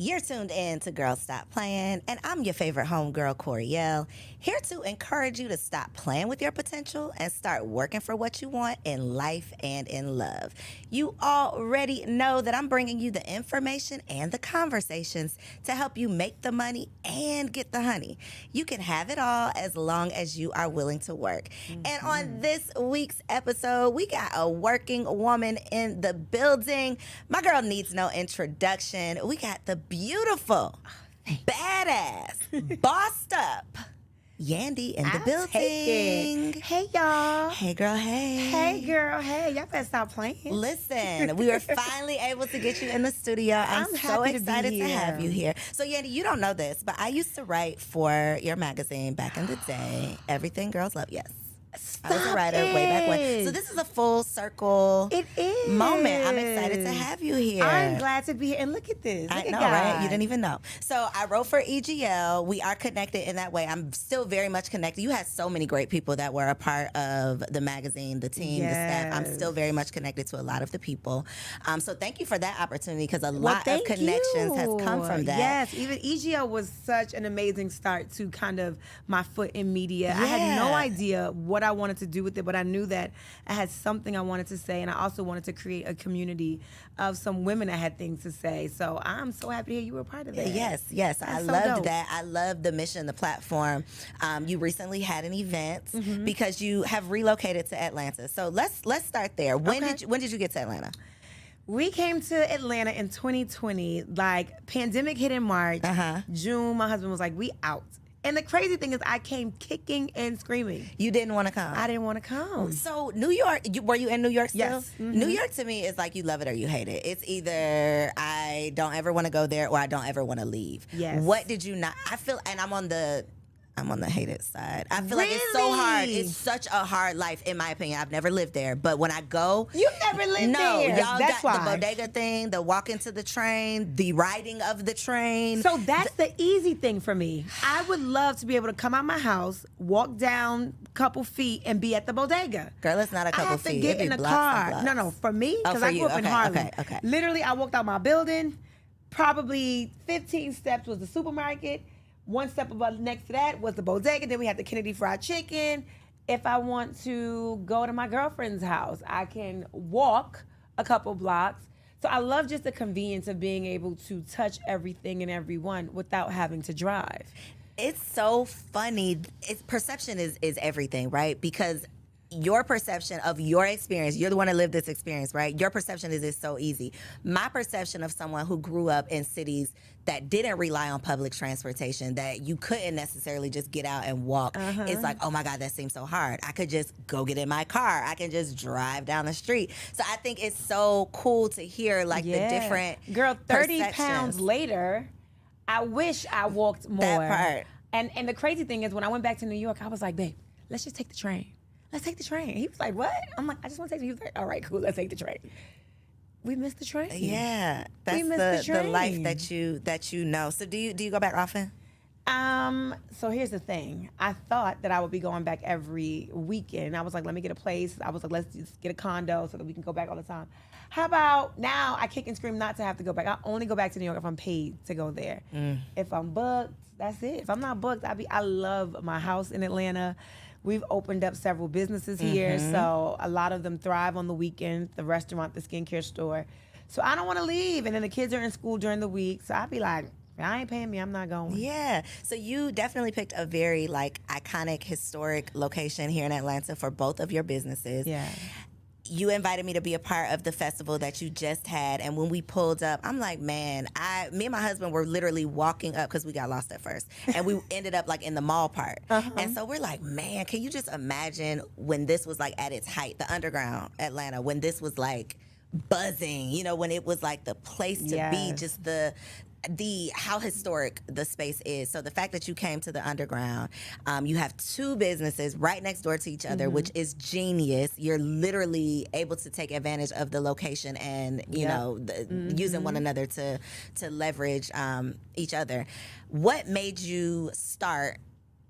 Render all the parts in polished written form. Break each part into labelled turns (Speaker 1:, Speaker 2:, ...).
Speaker 1: You're tuned in to Girls Stop Playing, and I'm your favorite homegirl, Coriel, here to encourage you to stop playing with your potential and start working for what you want in life and in love. You already know that I'm bringing you the information and the conversations to help you make the money and get the honey. You can have it all as long as you are willing to work. And on this week's episode, we got a working woman in the building. My girl needs no introduction. We got the beautiful, badass, bossed up Yandy in the building.
Speaker 2: Hey, y'all.
Speaker 1: Hey, girl, hey.
Speaker 2: Hey, girl, hey. Y'all better stop playing.
Speaker 1: Listen, we were finally able to get you in the studio. I'm so
Speaker 2: happy
Speaker 1: excited
Speaker 2: to
Speaker 1: to
Speaker 2: be
Speaker 1: have
Speaker 2: here.
Speaker 1: you here. So, Yandy, you don't know this, but I used to write for your magazine back in the day, Everything Girls Love. Yes. I was a writer way back when. So this is a full circle moment. I'm excited to have you here.
Speaker 2: I'm glad to be here. And look at this.
Speaker 1: I know, right? You didn't even know. So I wrote for EGL. We are connected in that way. I'm still very much connected. You had so many great people that were a part of the magazine, the team, the staff. I'm still very much connected to a lot of the people. So thank you for that opportunity because a lot of connections has come from that.
Speaker 2: Yes, even EGL was such an amazing start to kind of my foot in media. I had no idea what I wanted to do with it, but I knew that I had something I wanted to say, and I also wanted to create a community of some women that had things to say. So I'm so happy to hear you were a part of that.
Speaker 1: Yes, I
Speaker 2: so
Speaker 1: loved
Speaker 2: dope.
Speaker 1: that. I loved the mission, the platform. You recently had an event because you have relocated to Atlanta. So let's start there. When did you get to Atlanta?
Speaker 2: We came to Atlanta in 2020. Like, pandemic hit in March. June, my husband was like, we out. And the crazy thing is I came kicking and screaming.
Speaker 1: You didn't want to come?
Speaker 2: I didn't want to come.
Speaker 1: So New York, were you in New York still?
Speaker 2: Yes.
Speaker 1: New York to me is like you love it or you hate it. It's either I don't ever want to go there or I don't ever want to leave.
Speaker 2: Yes.
Speaker 1: What did you not, I feel, and I'm on the hated side. I feel like it's so hard. It's such a hard life, in my opinion. I've never lived there, but when I go,
Speaker 2: You never lived there.
Speaker 1: No, y'all
Speaker 2: That's
Speaker 1: got
Speaker 2: why.
Speaker 1: the bodega thing, the walk into the train, the riding of the train.
Speaker 2: So that's the easy thing for me. I would love to be able to come out my house, walk down a couple feet, and be at the bodega.
Speaker 1: Girl, it's not a couple
Speaker 2: I have
Speaker 1: feet.
Speaker 2: to get
Speaker 1: It'd
Speaker 2: in
Speaker 1: be
Speaker 2: a
Speaker 1: blocks and
Speaker 2: car.
Speaker 1: blocks.
Speaker 2: No, for me,
Speaker 1: Oh,
Speaker 2: because
Speaker 1: for
Speaker 2: I grew
Speaker 1: you.
Speaker 2: up in
Speaker 1: Okay,
Speaker 2: Harlem.
Speaker 1: okay.
Speaker 2: Literally, I walked out my building. Probably 15 steps was the supermarket. One step above next to that was the bodega. Then we had the Kennedy Fried Chicken. If I want to go to my girlfriend's house, I can walk a couple blocks. So I love just the convenience of being able to touch everything and everyone without having to drive.
Speaker 1: It's so funny. Perception is everything, right? Because your perception of your experience, you're the one that lived this experience, right? Your perception is so easy. My perception of someone who grew up in cities that didn't rely on public transportation, that you couldn't necessarily just get out and walk, it's like, oh my God, that seems so hard. I could just go get in my car. I can just drive down the street. So I think it's so cool to hear like the different
Speaker 2: Girl, 30
Speaker 1: perceptions.
Speaker 2: pounds later, I wish I walked more.
Speaker 1: That part.
Speaker 2: And the crazy thing is when I went back to New York, I was like, babe, let's just take the train. Let's take the train. He was like, what? I'm like, I just want to take the train. He was like, all right, cool, let's take the train. We missed the train.
Speaker 1: Yeah, that's the life that you know. So do you go back often?
Speaker 2: So here's the thing. I thought that I would be going back every weekend. I was like, let me get a place. I was like, let's just get a condo so that we can go back all the time. How about now I kick and scream not to have to go back. I only go back to New York if I'm paid to go there. If I'm booked, that's it. If I'm not booked, I love my house in Atlanta. We've opened up several businesses here, so a lot of them thrive on the weekends, the restaurant, the skincare store. So I don't want to leave. And then the kids are in school during the week, so I'd be like, if I ain't paying me, I'm not going.
Speaker 1: Yeah. So you definitely picked a very like iconic, historic location here in Atlanta for both of your businesses.
Speaker 2: Yeah.
Speaker 1: You invited me to be a part of the festival that you just had, and when we pulled up, I'm like, man, me and my husband were literally walking up because we got lost at first, and we ended up like in the mall part. And so we're like, man, can you just imagine when this was like at its height, the underground Atlanta, when this was like buzzing, you know, when it was like the place to be, just the how historic the space is. So the fact that you came to the underground, you have two businesses right next door to each other, which is genius. You're literally able to take advantage of the location and you know using one another to leverage each other. What made you start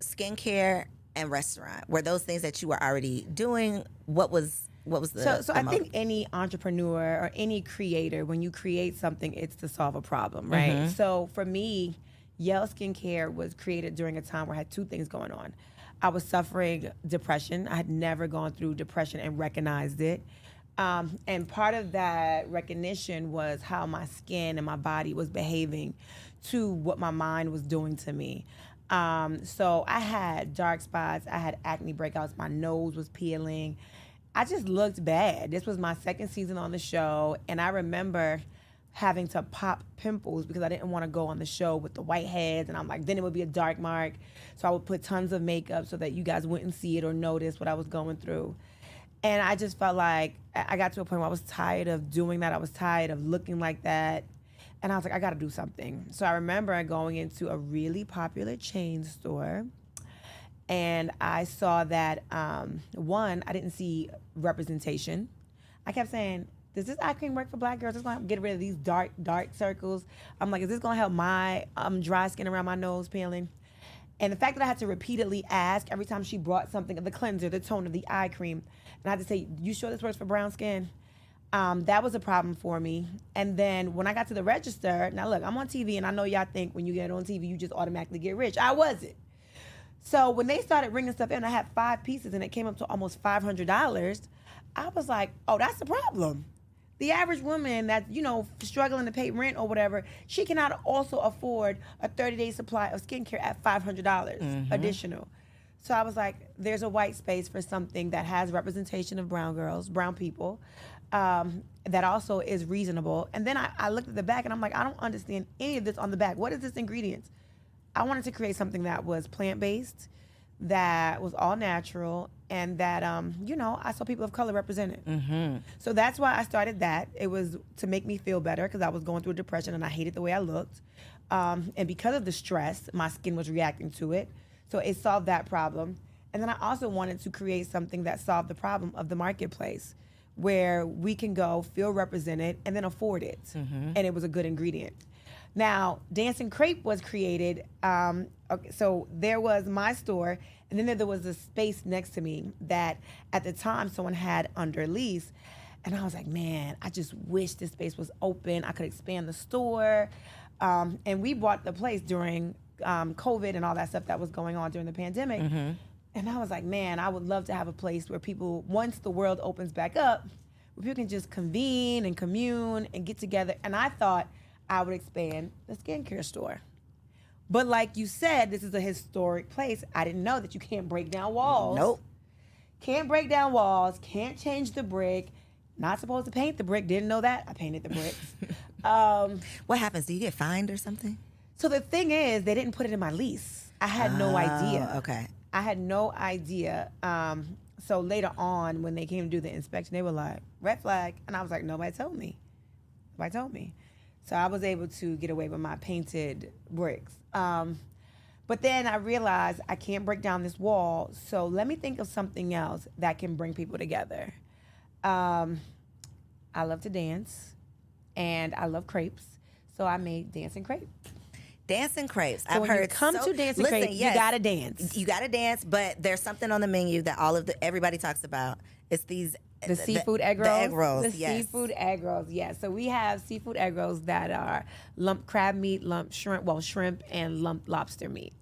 Speaker 1: skincare and restaurant? Were those things that you were already doing? What was What was the
Speaker 2: So I think any entrepreneur or any creator, when you create something, it's to solve a problem, right? So for me, Yale Skincare was created during a time where I had two things going on. I was suffering depression. I had never gone through depression and recognized it. And part of that recognition was how my skin and my body was behaving to what my mind was doing to me. So I had dark spots. I had acne breakouts. My nose was peeling. I just looked bad. This was my second season on the show, and I remember having to pop pimples because I didn't want to go on the show with the white heads, and I'm like, then it would be a dark mark. So I would put tons of makeup so that you guys wouldn't see it or notice what I was going through. And I just felt like I got to a point where I was tired of doing that. I was tired of looking like that. And I was like, I got to do something. So I remember going into a really popular chain store, and I saw that, one, I didn't see representation. I kept saying, does this eye cream work for black girls? It's going to get rid of these dark circles. I'm like, is this going to help my dry skin around my nose peeling? And the fact that I had to repeatedly ask every time she brought something, the cleanser, the toner, the eye cream, and I had to say, you sure this works for brown skin? That was a problem for me. And then when I got to the register, now look, I'm on TV, and I know y'all think when you get on TV, you just automatically get rich. I wasn't. So when they started bringing stuff in, I had 5 pieces, and it came up to almost $500. I was like, oh, that's the problem. The average woman that's, struggling to pay rent or whatever, she cannot also afford a 30-day supply of skincare at $500 additional. So I was like, there's a white space for something that has representation of brown girls, brown people, that also is reasonable. And then I looked at the back, and I'm like, I don't understand any of this on the back. What is this ingredients? I wanted to create something that was plant-based, that was all natural, and that, I saw people of color represented. So that's why I started that. It was to make me feel better because I was going through a depression and I hated the way I looked. And because of the stress, my skin was reacting to it. So it solved that problem. And then I also wanted to create something that solved the problem of the marketplace, where we can go, feel represented, and then afford it. And it was a good ingredient. Now, Dancing Crepe was created. So there was my store, and then there was a space next to me that at the time someone had under lease. And I was like, man, I just wish this space was open. I could expand the store. And we bought the place during COVID and all that stuff that was going on during the pandemic. And I was like, man, I would love to have a place where people, once the world opens back up, where people can just convene and commune and get together. And I thought I would expand the skincare store. But like you said, this is a historic place. I didn't know that you can't break down walls.
Speaker 1: Nope.
Speaker 2: Can't break down walls, can't change the brick. Not supposed to paint the brick. Didn't know that. I painted the bricks.
Speaker 1: What happens? Do you get fined or something?
Speaker 2: So the thing is, they didn't put it in my lease. I had no idea.
Speaker 1: Okay.
Speaker 2: I had no idea. So later on, when they came to do the inspection, they were like, red flag. And I was like, nobody told me. Nobody told me. So I was able to get away with my painted bricks. But then I realized I can't break down this wall. So let me think of something else that can bring people together. I love to dance, and I love crepes. So I made Dancing Crepe.
Speaker 1: Dancing crepes.
Speaker 2: So
Speaker 1: I've
Speaker 2: when
Speaker 1: heard
Speaker 2: you come to Dancing Crepe,
Speaker 1: yes,
Speaker 2: you gotta dance.
Speaker 1: You gotta dance, but there's something on the menu that everybody talks about. It's these
Speaker 2: the seafood egg rolls.
Speaker 1: The egg rolls.
Speaker 2: The
Speaker 1: yes.
Speaker 2: seafood egg rolls. Yes. So we have seafood egg rolls that are lump crab meat, lump shrimp, and lump lobster meat.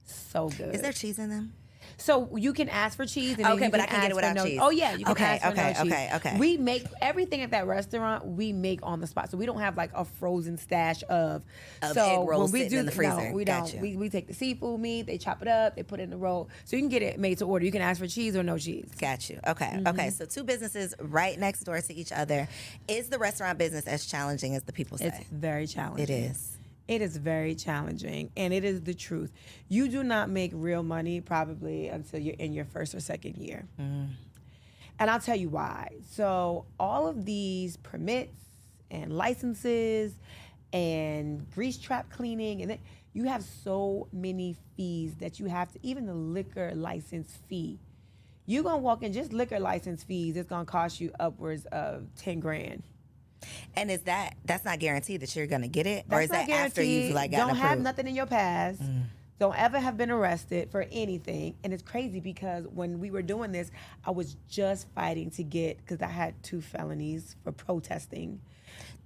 Speaker 2: So good.
Speaker 1: Is there cheese in them?
Speaker 2: So you can ask for cheese. And
Speaker 1: Okay,
Speaker 2: then
Speaker 1: but I can get it without cheese.
Speaker 2: Oh yeah, you can ask for no cheese.
Speaker 1: Okay.
Speaker 2: We make everything at that restaurant. We make on the spot, so we don't have like a frozen stash of
Speaker 1: egg rolls
Speaker 2: when we
Speaker 1: sitting
Speaker 2: do
Speaker 1: in the freezer.
Speaker 2: No, we
Speaker 1: Gotcha.
Speaker 2: don't. We take the seafood meat, they chop it up, they put it in the roll, so you can get it made to order. You can ask for cheese or no cheese.
Speaker 1: Got you. Okay. Okay. So two businesses right next door to each other. Is the restaurant business as challenging as the people say?
Speaker 2: It's very challenging.
Speaker 1: It is.
Speaker 2: It is very challenging, and it is the truth. You do not make real money probably until you're in your first or second year. And I'll tell you why. So all of these permits and licenses and grease trap cleaning, and then you have so many fees that you have to, even the liquor license fee. You're going to walk in, just liquor license fees, it's going to cost you upwards of 10 grand.
Speaker 1: And is that's not guaranteed that you're gonna get it, or
Speaker 2: That's
Speaker 1: is
Speaker 2: not
Speaker 1: that after you've
Speaker 2: guaranteed.
Speaker 1: gotten
Speaker 2: Don't have
Speaker 1: approved?
Speaker 2: nothing in your past. Don't ever have been arrested for anything. And it's crazy because when we were doing this, I was just fighting to get, because I had 2 felonies for protesting.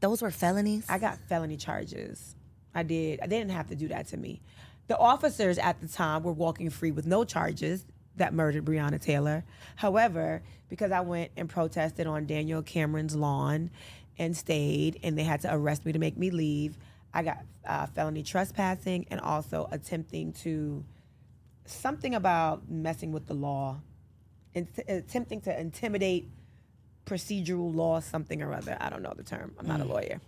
Speaker 1: Those were felonies?
Speaker 2: I got felony charges. I did. They didn't have to do that to me. The officers at the time were walking free with no charges that murdered Breonna Taylor. However, because I went and protested on Daniel Cameron's lawn and stayed, and they had to arrest me to make me leave, I got felony trespassing and also attempting to, something about messing with the law, attempting to intimidate procedural law, something or other. I don't know the term. I'm not a lawyer.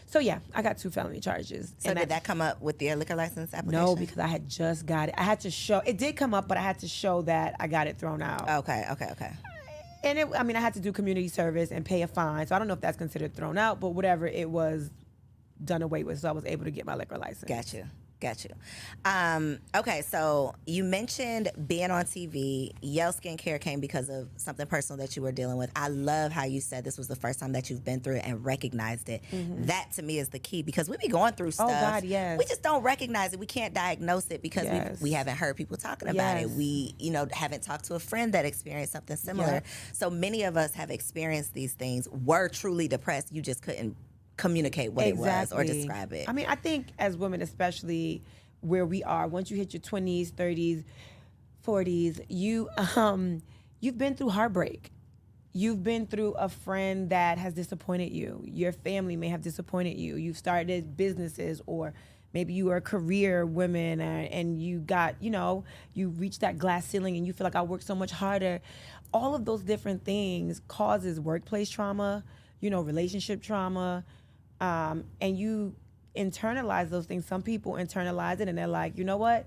Speaker 2: So yeah, I got 2 felony charges.
Speaker 1: So did that come up with your liquor license application?
Speaker 2: No, because I had just got it. I had to show, it did come up, but I had to show that I got it thrown out.
Speaker 1: Okay.
Speaker 2: And I had to do community service and pay a fine. So I don't know if that's considered thrown out, but whatever, it was done away with. So I was able to get my liquor license.
Speaker 1: Got you. Okay, so you mentioned being on TV. Yale Skincare came because of something personal that you were dealing with. I love how you said this was the first time that you've been through it and recognized it. Mm-hmm. That to me is the key, because we be going through stuff.
Speaker 2: Oh God, yes.
Speaker 1: We just don't recognize it. We can't diagnose it because we haven't heard people talking about it. We, haven't talked to a friend that experienced something similar. Yeah. So many of us have experienced these things, were truly depressed. You just couldn't communicate what it was or describe it.
Speaker 2: I mean, I think as women, especially where we are, once you hit your 20s, 30s, 40s, you've been through heartbreak. You've been through a friend that has disappointed you. Your family may have disappointed you. You've started businesses, or maybe you are a career woman and you got, you reached that glass ceiling and you feel like I worked so much harder. All of those different things causes workplace trauma, relationship trauma, and you internalize those things. Some people internalize it and they're like, you know what?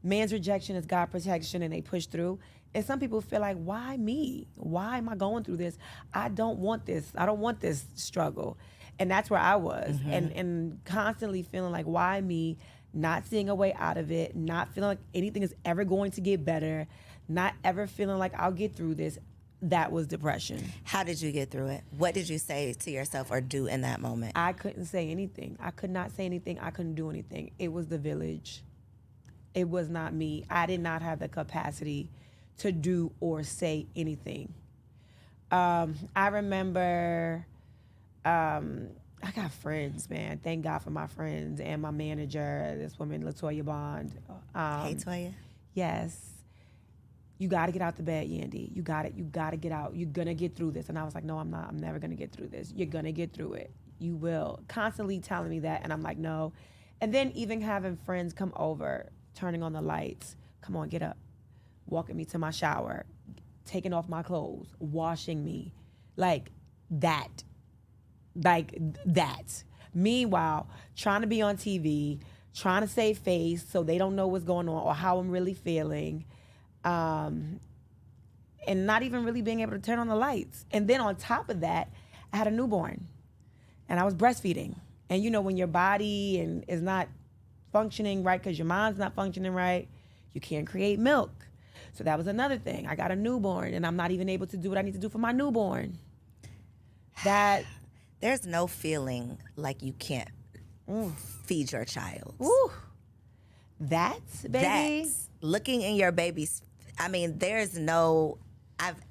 Speaker 2: Man's rejection is God protection, and they push through. And some people feel like, why me? Why am I going through this? I don't want this. I don't want this struggle. And that's where I was. Mm-hmm. And constantly feeling like, why me? Not seeing a way out of it, not feeling like anything is ever going to get better, not ever feeling like I'll get through this. That was depression.
Speaker 1: How did you get through it? What did you say to yourself or do in that moment?
Speaker 2: I couldn't say anything. I could not say anything. I couldn't do anything. It was the village. It was not me. I did not have the capacity to do or say anything. I remember, I got friends, man. Thank God for my friends and my manager, this woman, LaToya Bond.
Speaker 1: Hey, Toya.
Speaker 2: Yes. You got to get out the bed, Yandy. You got to get out. You're going to get through this. And I was like, no, I'm not. I'm never going to get through this. You're going to get through it. You will. Constantly telling me that. And I'm like, no. And then even having friends come over, turning on the lights. Come on, get up. Walking me to my shower. Taking off my clothes. Washing me. Like that. Meanwhile, trying to be on TV, trying to save face so they don't know what's going on or how I'm really feeling. And not even really being able to turn on the lights. And then on top of that, I had a newborn and I was breastfeeding. And when your body is not functioning right because your mind's not functioning right, you can't create milk. So that was another thing. I got a newborn and I'm not even able to do what I need to do for my newborn.
Speaker 1: There's no feeling like you can't feed your child.
Speaker 2: Ooh. That's, baby.
Speaker 1: That's looking in your baby's. I mean, there's no.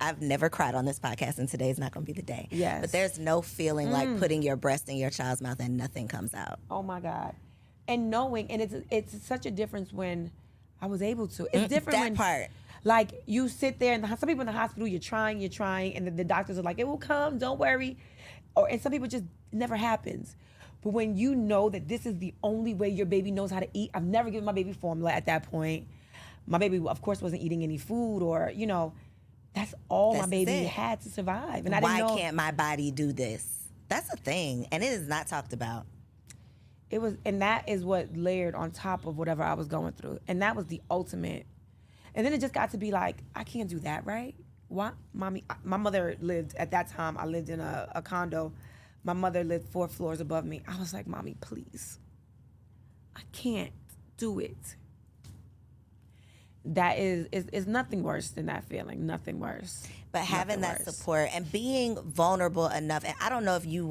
Speaker 1: I've never cried on this podcast, and today's not going to be the day.
Speaker 2: Yes.
Speaker 1: But there's no feeling like putting your breast in your child's mouth and nothing comes out.
Speaker 2: Oh my God. And knowing, and it's such a difference when I was able to. It's different
Speaker 1: that part.
Speaker 2: Like you sit there, and some people in the hospital, you're trying, and the doctors are like, it will come, don't worry. And some people just, it never happens. But when you know that this is the only way your baby knows how to eat, I've never given my baby formula at that point. My baby, of course, wasn't eating any food or, that's all my baby had to survive. And I didn't know.
Speaker 1: Why can't my body do this? That's a thing, and it is not talked about.
Speaker 2: It was, and that is what layered on top of whatever I was going through. And that was the ultimate. And then it just got to be like, I can't do that, right? Why? Mommy, my mother lived, at that time, I lived in a condo. My mother lived 4 floors above me. I was like, Mommy, please. I can't do it. That is nothing worse than that feeling. Nothing worse.
Speaker 1: But having that support and being vulnerable enough, and I don't know if you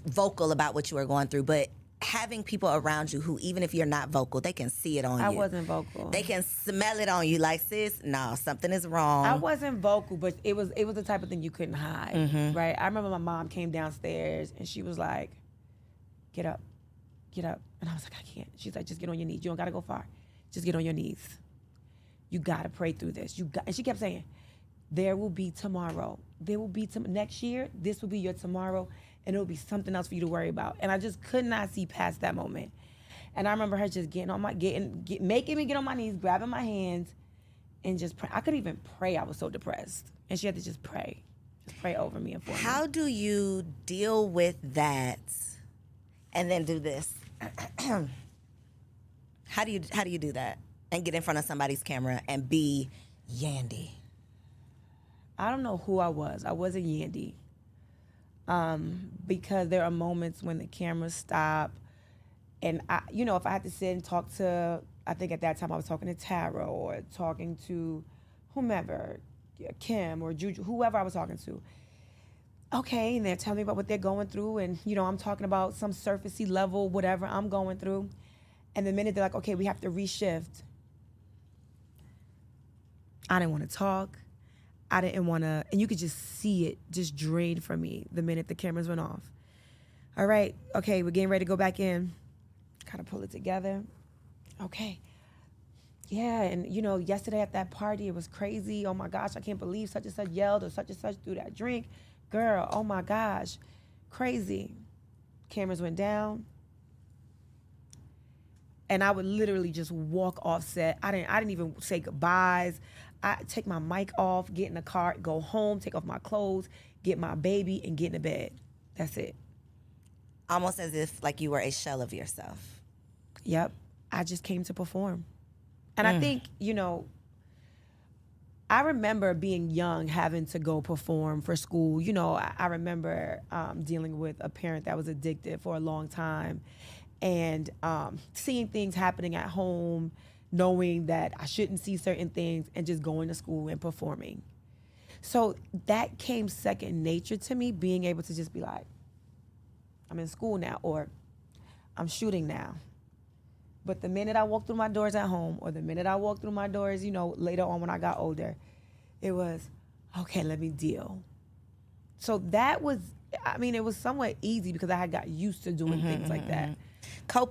Speaker 1: vocal about what you were going through, but having people around you who, even if you're not vocal, they can see it on you.
Speaker 2: I wasn't vocal.
Speaker 1: They can smell it on you like, sis, no, something is wrong.
Speaker 2: I wasn't vocal, but it was the type of thing you couldn't hide,
Speaker 1: Mm-hmm.
Speaker 2: right? I remember my mom came downstairs and she was like, get up. And I was like, I can't. She's like, just get on your knees. You don't got to go far. Just get on your knees. You got to pray through this. And she kept saying, there will be tomorrow. There will be next year. This will be your tomorrow, and it will be something else for you to worry about. And I just could not see past that moment. And I remember her just making me get on my knees, grabbing my hands, and just pray. I couldn't even pray. I was so depressed, and she had to just pray over me and for me.
Speaker 1: How do you deal with that, and then do this? How do you do that and get in front of somebody's camera and be Yandy?
Speaker 2: I don't know who I was. I wasn't Yandy. Because there are moments when the cameras stop, and if I had to sit and talk to, I think at that time I was talking to Tara or talking to whomever, Kim or Juju, whoever I was talking to. Okay, and they're telling me about what they're going through, and I'm talking about some surfacey level, whatever I'm going through. And the minute they're like, okay, we have to reshift, I didn't want to talk. I didn't want to, and you could just see it just drain from me the minute the cameras went off. All right, okay, we're getting ready to go back in. Kind of pull it together. Okay. Yeah, and yesterday at that party, it was crazy. Oh my gosh, I can't believe such and such yelled or such and such threw that drink. Girl, oh my gosh, crazy. Cameras went down. And I would literally just walk off set. I didn't even say goodbyes. I take my mic off, get in the car, go home, take off my clothes, get my baby, and get in the bed. That's it.
Speaker 1: Almost as if like you were a shell of yourself.
Speaker 2: Yep. I just came to perform. And I think, I remember being young, having to go perform for school. I remember dealing with a parent that was addicted for a long time, and seeing things happening at home, knowing that I shouldn't see certain things, and just going to school and performing. So that came second nature to me, being able to just be like, I'm in school now, or I'm shooting now. But the minute I walked through my doors at home, or the minute I walked through my doors, later on when I got older, it was, okay, let me deal. So that was, it was somewhat easy because I had got used to doing things like that.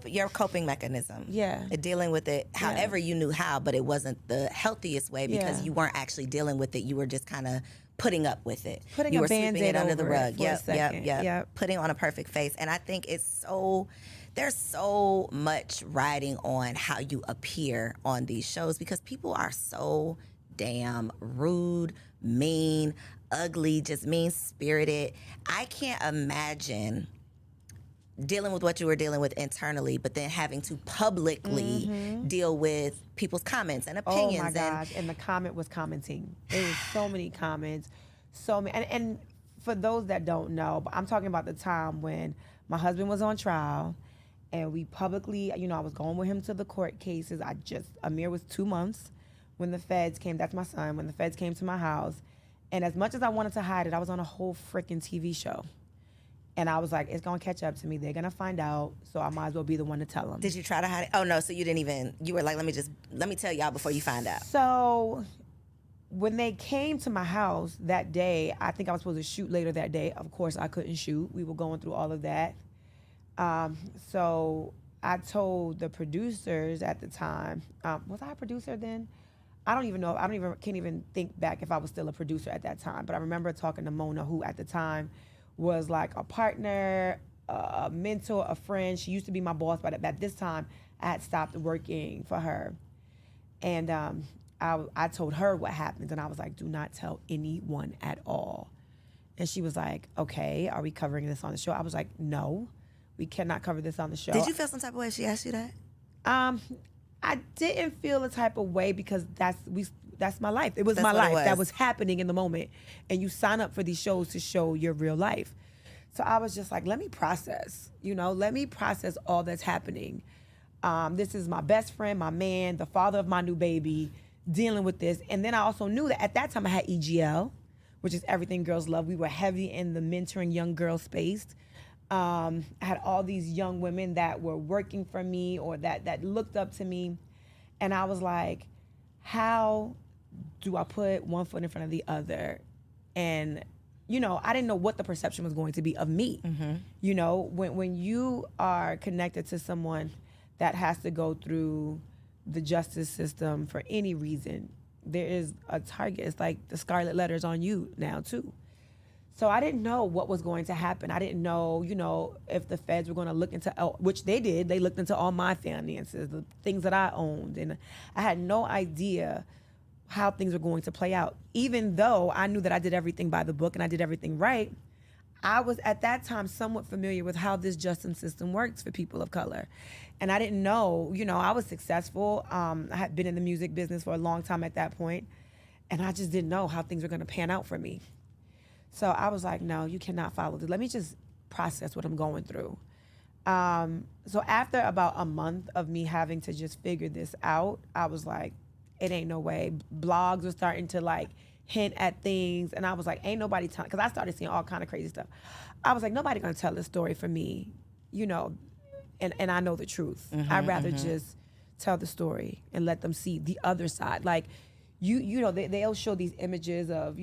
Speaker 1: Your coping mechanism.
Speaker 2: Yeah.
Speaker 1: Dealing with it however you knew how, but it wasn't the healthiest way because you weren't actually dealing with it. You were just kind of putting up with it.
Speaker 2: Putting
Speaker 1: you
Speaker 2: a
Speaker 1: were sweeping
Speaker 2: Band-Aid
Speaker 1: it under the
Speaker 2: over
Speaker 1: rug.
Speaker 2: it for a second. Yep.
Speaker 1: Putting on a perfect face. And I think there's so much riding on how you appear on these shows because people are so damn rude, mean, ugly, just mean-spirited. I can't imagine dealing with what you were dealing with internally, but then having to publicly deal with people's comments and opinions.
Speaker 2: Oh my gosh, and the comment was commenting. There was so many comments, so many. And for those that don't know, I'm talking about the time when my husband was on trial, and we publicly, I was going with him to the court cases. Amir was 2 months when the feds came. That's my son. When the feds came to my house, and as much as I wanted to hide it, I was on a whole freaking TV show. And I was like, it's going to catch up to me. They're going to find out, so I might as well be the one to tell them.
Speaker 1: Did you try to hide it? Oh, no, so you didn't even, you were like, let me tell y'all before you find out.
Speaker 2: So when they came to my house that day, I think I was supposed to shoot later that day. Of course, I couldn't shoot. We were going through all of that. So I told the producers at the time, was I a producer then? I don't even know. Can't even think back if I was still a producer at that time. But I remember talking to Mona, who at the time was like a partner, a mentor, a friend. She used to be my boss, but at this time, I had stopped working for her. And I told her what happened, and I was like, do not tell anyone at all. And she was like, okay, are we covering this on the show? I was like, no, we cannot cover this on the show.
Speaker 1: Did you feel some type of way if she asked you that?
Speaker 2: I didn't feel a type of way because that's my life. It was
Speaker 1: That's
Speaker 2: my
Speaker 1: what
Speaker 2: life
Speaker 1: it was.
Speaker 2: that was happening in the moment. And you sign up for these shows to show your real life. So I was just like, let me process, let me process all that's happening. This is my best friend, my man, the father of my new baby, dealing with this. And then I also knew that at that time I had EGL, which is Everything Girls Love. We were heavy in the mentoring young girl space. I had all these young women that were working for me or that looked up to me. And I was like, how do I put one foot in front of the other? And, I didn't know what the perception was going to be of me. When you are connected to someone that has to go through the justice system for any reason, there is a target. It's like the scarlet letters on you now too. So I didn't know what was going to happen. I didn't know, if the feds were going to look into, which they did. They looked into all my finances, the things that I owned. And I had no idea how things were going to play out. Even though I knew that I did everything by the book and I did everything right, I was at that time somewhat familiar with how this justice system works for people of color. And I didn't know, I was successful. I had been in the music business for a long time at that point, and I just didn't know how things were going to pan out for me. So I was like, no, you cannot follow this. Let me just process what I'm going through. So after about a month of me having to just figure this out, I was like, it ain't no way. Blogs were starting to like hint at things, and I was like, ain't nobody telling, because I started seeing all kind of crazy stuff. I was like, nobody gonna tell this story for me, and I know the truth. I'd rather just tell the story and let them see the other side. Like, they'll show these images of,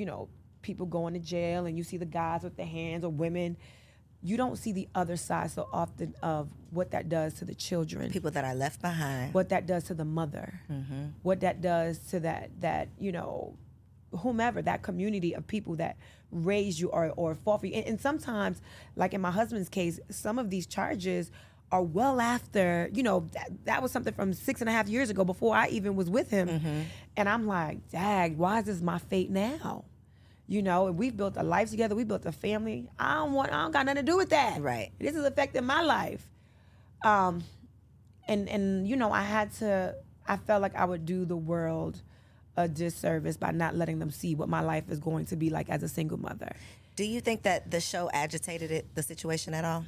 Speaker 2: people going to jail, and you see the guys with their hands, or women. You don't see the other side so often of what that does to the children.
Speaker 1: People that are left behind.
Speaker 2: What that does to the mother. What that does to that whomever, that community of people that raised you or fought for you. And sometimes, like in my husband's case, some of these charges are well after, that was something from 6.5 years ago before I even was with him. And I'm like, dag, why is this my fate now? And we've built a life together. We built a family. I don't got nothing to do with that.
Speaker 1: Right.
Speaker 2: This is affecting my life. And I felt like I would do the world a disservice by not letting them see what my life is going to be like as a single mother.
Speaker 1: Do you think that the show agitated the situation at all?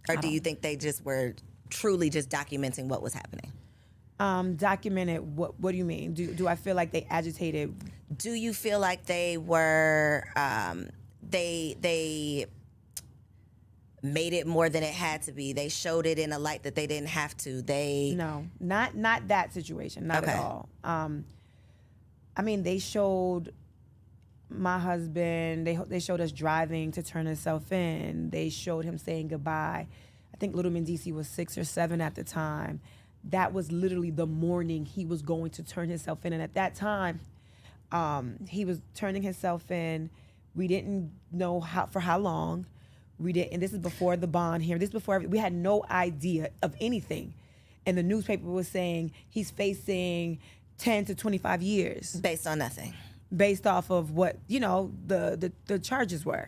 Speaker 1: Or do you think they just were truly just documenting what was happening?
Speaker 2: Documented, what do you mean? Do I feel like they agitated?
Speaker 1: Do you feel like they were, they made it more than it had to be? They showed it in a light that they didn't have to?
Speaker 2: No, not that situation, not at all. They showed my husband, they showed us driving to turn himself in. They showed him saying goodbye. I think little Mendeeces was 6 or 7 at the time. That was literally the morning he was going to turn himself in. And at that time, he was turning himself in. We didn't know for how long. And this is before the bond hearing. This is before, we had no idea of anything. And the newspaper was saying he's facing 10 to 25 years.
Speaker 1: Based on nothing.
Speaker 2: Based off of what, the charges were.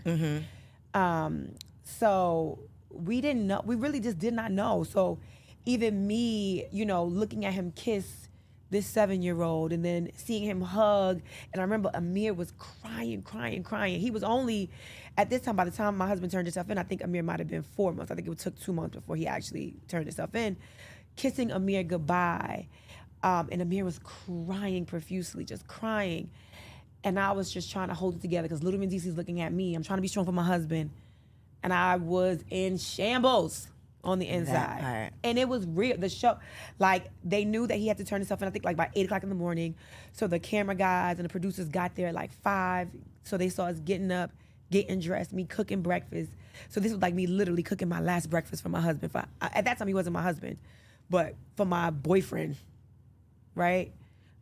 Speaker 2: So we didn't know. We really just did not know. So even me, looking at him kiss this 7-year-old and then seeing him hug. And I remember Amir was crying. He was only, at this time, by the time my husband turned himself in, I think Amir might have been 4 months. I think it took 2 months before he actually turned himself in. Kissing Amir goodbye. And Amir was crying profusely, just crying. And I was just trying to hold it together because little Mendeeces looking at me. I'm trying to be strong for my husband. And I was in shambles on the inside. And it was real. The show, like, they knew that he had to turn himself in, I think, like by 8 o'clock in the morning. So the camera guys and the producers got there at like 5. So they saw us getting up, getting dressed, me cooking breakfast. So this was like me literally cooking my last breakfast for my husband. At that time, he wasn't my husband, but for my boyfriend, right?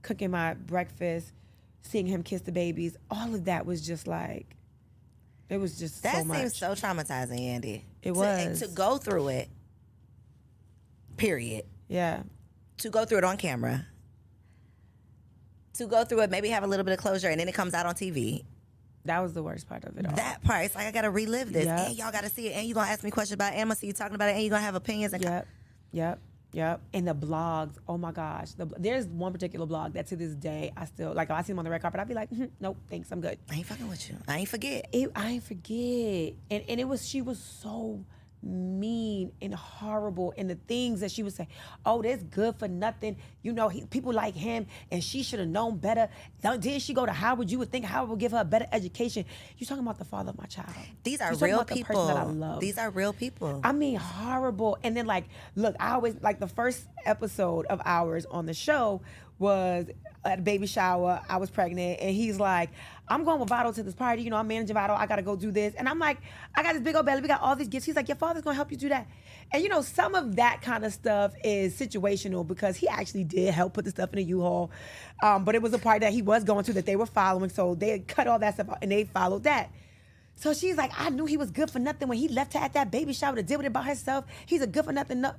Speaker 2: Cooking my breakfast, seeing him kiss the babies. All of that was just like, it was just so much.
Speaker 1: That seems so traumatizing, Yandy.
Speaker 2: It was.
Speaker 1: To go through it, period.
Speaker 2: Yeah.
Speaker 1: To go through it on camera. To go through it, maybe have a little bit of closure, and then it comes out on TV.
Speaker 2: That was the worst part of it all.
Speaker 1: That part, it's like I got to relive this.
Speaker 2: Yep.
Speaker 1: And y'all got to see it. And you're going to ask me questions about it. And I'm going to see you talking about it. And you're going to have opinions. And
Speaker 2: Yep. And the blogs, oh my gosh. There's one particular blog that to this day, I still, like, if I see him on the red carpet, I'd be like, nope, thanks, I'm good.
Speaker 1: I ain't fucking with you. I ain't forget.
Speaker 2: I ain't forget. And it was, she was so mean and horrible, and the things that she would say, oh, that's good for nothing. You know, people like him, and she should have known better. Didn't she go to Howard? You would think Howard would give her a better education. You're talking about the father of my child.
Speaker 1: These are
Speaker 2: You're talking
Speaker 1: real
Speaker 2: about the
Speaker 1: people.
Speaker 2: person that I love.
Speaker 1: These are real people.
Speaker 2: I mean, horrible. And then, like, look, I always, like, the first episode of ours on the show was at a baby shower. I was pregnant, and he's like, I'm going with Vado to this party. You know, I'm managing Vado. I got to go do this. And I'm like, I got this big old belly. We got all these gifts. He's like, your father's going to help you do that. And, you know, some of that kind of stuff is situational because he actually did help put the stuff in a U-Haul. But it was a party that he was going to that they were following. So they had cut all that stuff out, and they followed that. So she's like, I knew he was good for nothing when he left her at that baby shower to deal with it by herself. He's a good for nothing. No.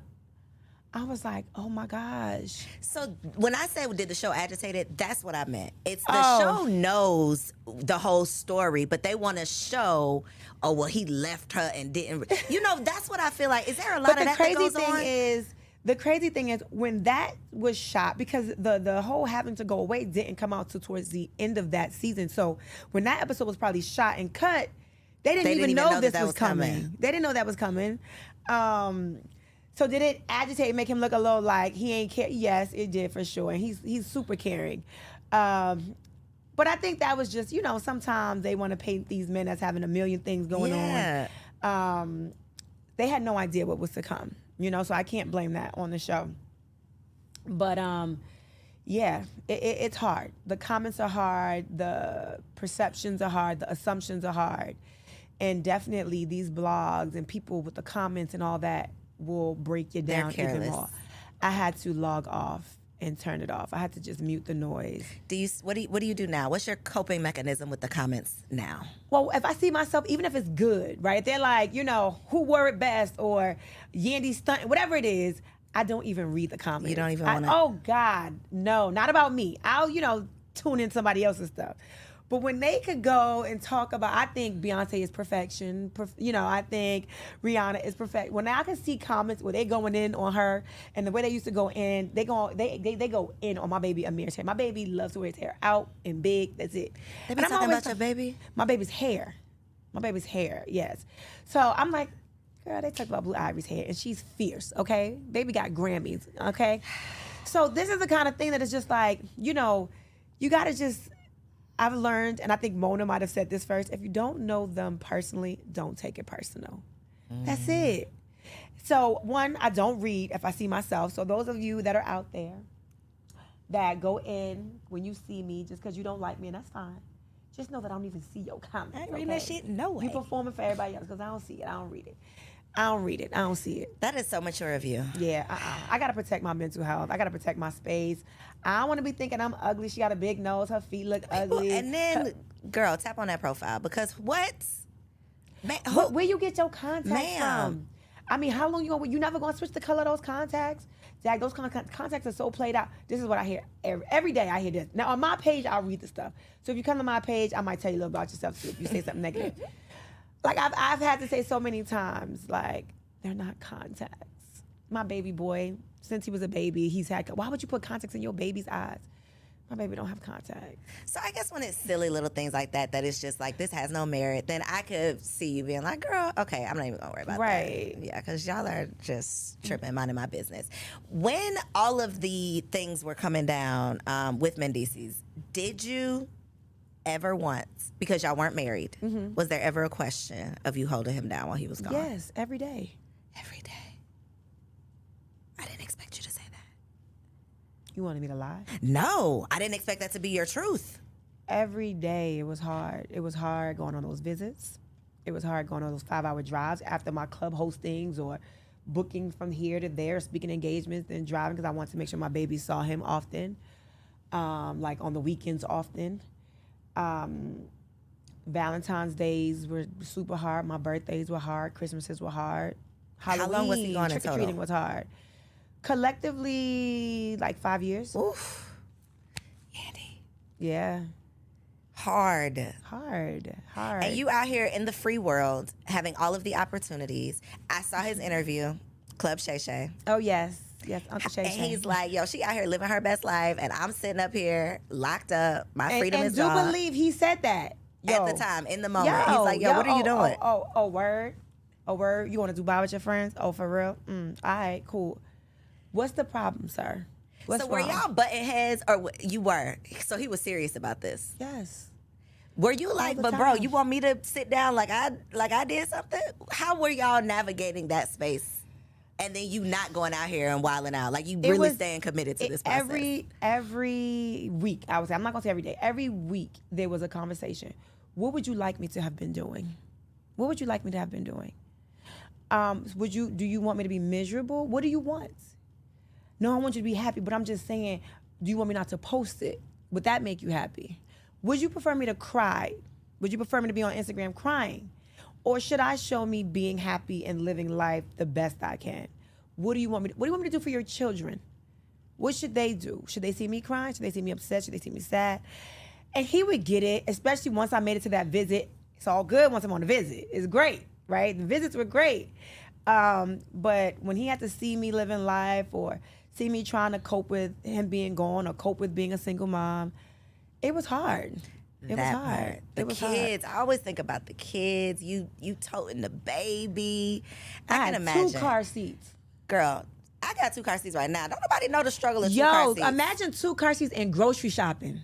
Speaker 2: I was like, oh my gosh.
Speaker 1: So when I say did the show agitate it, that's what I meant. It's the show knows the whole story, but they want to show, oh, well, he left her and didn't. You know, that's what I feel like. Is there a lot of that goes on?
Speaker 2: The crazy thing is when that was shot, because the whole having to go away didn't come out till towards the end of that season. So when that episode was probably shot and cut, they didn't even know this was coming. They didn't know that was coming. So did it agitate, make him look a little like he ain't care? Yes, it did for sure. And he's super caring. But I think that was just, you know, sometimes they want to paint these men as having a million things going on. They had no idea what was to come, you know, so I can't blame that on the show. But yeah, it's hard. The comments are hard. The perceptions are hard. The assumptions are hard. And definitely these blogs and people with the comments and all that will break you down even more. I had to log off and turn it off. I had to just mute the noise.
Speaker 1: What do you do now? What's your coping mechanism with the comments now?
Speaker 2: Well, if I see myself, even if it's good, right? If they're like, you know, who wore it best or Yandy stunt, whatever it is, I don't even read the comments.
Speaker 1: You don't even want to?
Speaker 2: Oh God, no, not about me. I'll, you know, tune in somebody else's stuff. But when they could go and talk about, I think Beyonce is perfection. You know, I think Rihanna is perfect. When I can see comments where they going in on her, and the way they used to go in, they go in on my baby Amir's hair. My baby loves to wear his hair out and big. That's it.
Speaker 1: They be talking about your baby?
Speaker 2: My baby's hair. My baby's hair. Yes. So I'm like, girl, they talk about Blue Ivy's hair, and she's fierce. Okay, baby got Grammys. Okay, so this is the kind of thing that is just like, you know, you got to just. I've learned, and I think Mona might have said this first, if you don't know them personally, don't take it personal. That's it. So one, I don't read if I see myself. So those of you that are out there that go in when you see me just because you don't like me, and that's fine. Just know that I don't even see your comments.
Speaker 1: I ain't reading that shit, no way.
Speaker 2: You performing for everybody else because I don't see it. I don't read it. I don't read it. I don't see it.
Speaker 1: That is so mature of you.
Speaker 2: Yeah, I got to protect my mental health. I got to protect my space. I don't want to be thinking I'm ugly. She got a big nose. Her feet look ugly.
Speaker 1: And then, girl, tap on that profile because what? Man,
Speaker 2: where you get your contacts from? I mean, how long you never going to switch the color of those contacts? Zach, those contacts are so played out. This is what I hear. Every day I hear this. Now, on my page, I'll read the stuff. So if you come to my page, I might tell you a little about yourself too if you say something negative. Like, I've had to say so many times, like, they're not contacts. My baby boy, since he was a baby, he's had, why would you put contacts in your baby's eyes? My baby don't have contacts.
Speaker 1: So I guess when it's silly little things like that it's just like, this has no merit, then I could see you being like, girl, okay, I'm not even gonna worry about that.
Speaker 2: Right.
Speaker 1: Yeah, because y'all are just tripping, minding my business. When all of the things were coming down with Mendeeces, did you ever once, because y'all weren't married, was there ever a question of you holding him down while he was gone?
Speaker 2: Yes, every day.
Speaker 1: Every day. I didn't expect you to say that.
Speaker 2: You wanted me to lie?
Speaker 1: No, I didn't expect that to be your truth.
Speaker 2: Every day it was hard. It was hard going on those visits. It was hard going on those 5-hour drives after my club hostings or booking from here to there, speaking engagements, then driving because I wanted to make sure my baby saw him often, like on the weekends often. Valentine's days were super hard. My birthdays were hard. Christmases were hard. Halloween,
Speaker 1: how long was he gone in total?
Speaker 2: Trick-or-treating was hard. Collectively, like 5 years.
Speaker 1: Oof. Yandy.
Speaker 2: Yeah.
Speaker 1: Hard.
Speaker 2: And
Speaker 1: you out here in the free world having all of the opportunities. I saw his interview, Club Shay Shay.
Speaker 2: Oh, yes. Yes, Uncle Shay Shay.
Speaker 1: And he's like, yo, she out here living her best life, and I'm sitting up here locked up. My freedom is gone.
Speaker 2: And do believe he said that.
Speaker 1: At the time, in the moment. He's like, yo, what are you doing?
Speaker 2: Word. Oh, word? You want to Dubai with your friends? Oh, for real? All right, cool. What's the problem, sir? What's
Speaker 1: so were
Speaker 2: wrong?
Speaker 1: y'all butting heads, or you were? So he was serious about this.
Speaker 2: Yes.
Speaker 1: Were you like,
Speaker 2: the
Speaker 1: but bro,
Speaker 2: time.
Speaker 1: you want me to sit down like I did something? How were y'all navigating that space? And then you not going out here and wilding out, like you really staying committed to this process.
Speaker 2: Every week, I would say, I'm not gonna say every day. Every week there was a conversation. What would you like me to have been doing? What would you like me to have been doing? Do you want me to be miserable? What do you want? No, I want you to be happy, but I'm just saying, do you want me not to post it? Would that make you happy? Would you prefer me to cry? Would you prefer me to be on Instagram crying? Or should I show me being happy and living life the best I can? What do you want me to do for your children? What should they do? Should they see me crying? Should they see me upset? Should they see me sad? And he would get it, especially once I made it to that visit. It's all good once I'm on the visit. It's great, right? The visits were great. But when he had to see me living life or see me trying to cope with him being gone or cope with being a single mom, it was hard. It was hard.
Speaker 1: The kids. I always think about the kids. You toting the baby. I can imagine.
Speaker 2: 2 car seats.
Speaker 1: Girl, I got 2 car seats right now. Don't nobody know the struggle of 2 car seats.
Speaker 2: Imagine 2 car seats and grocery shopping.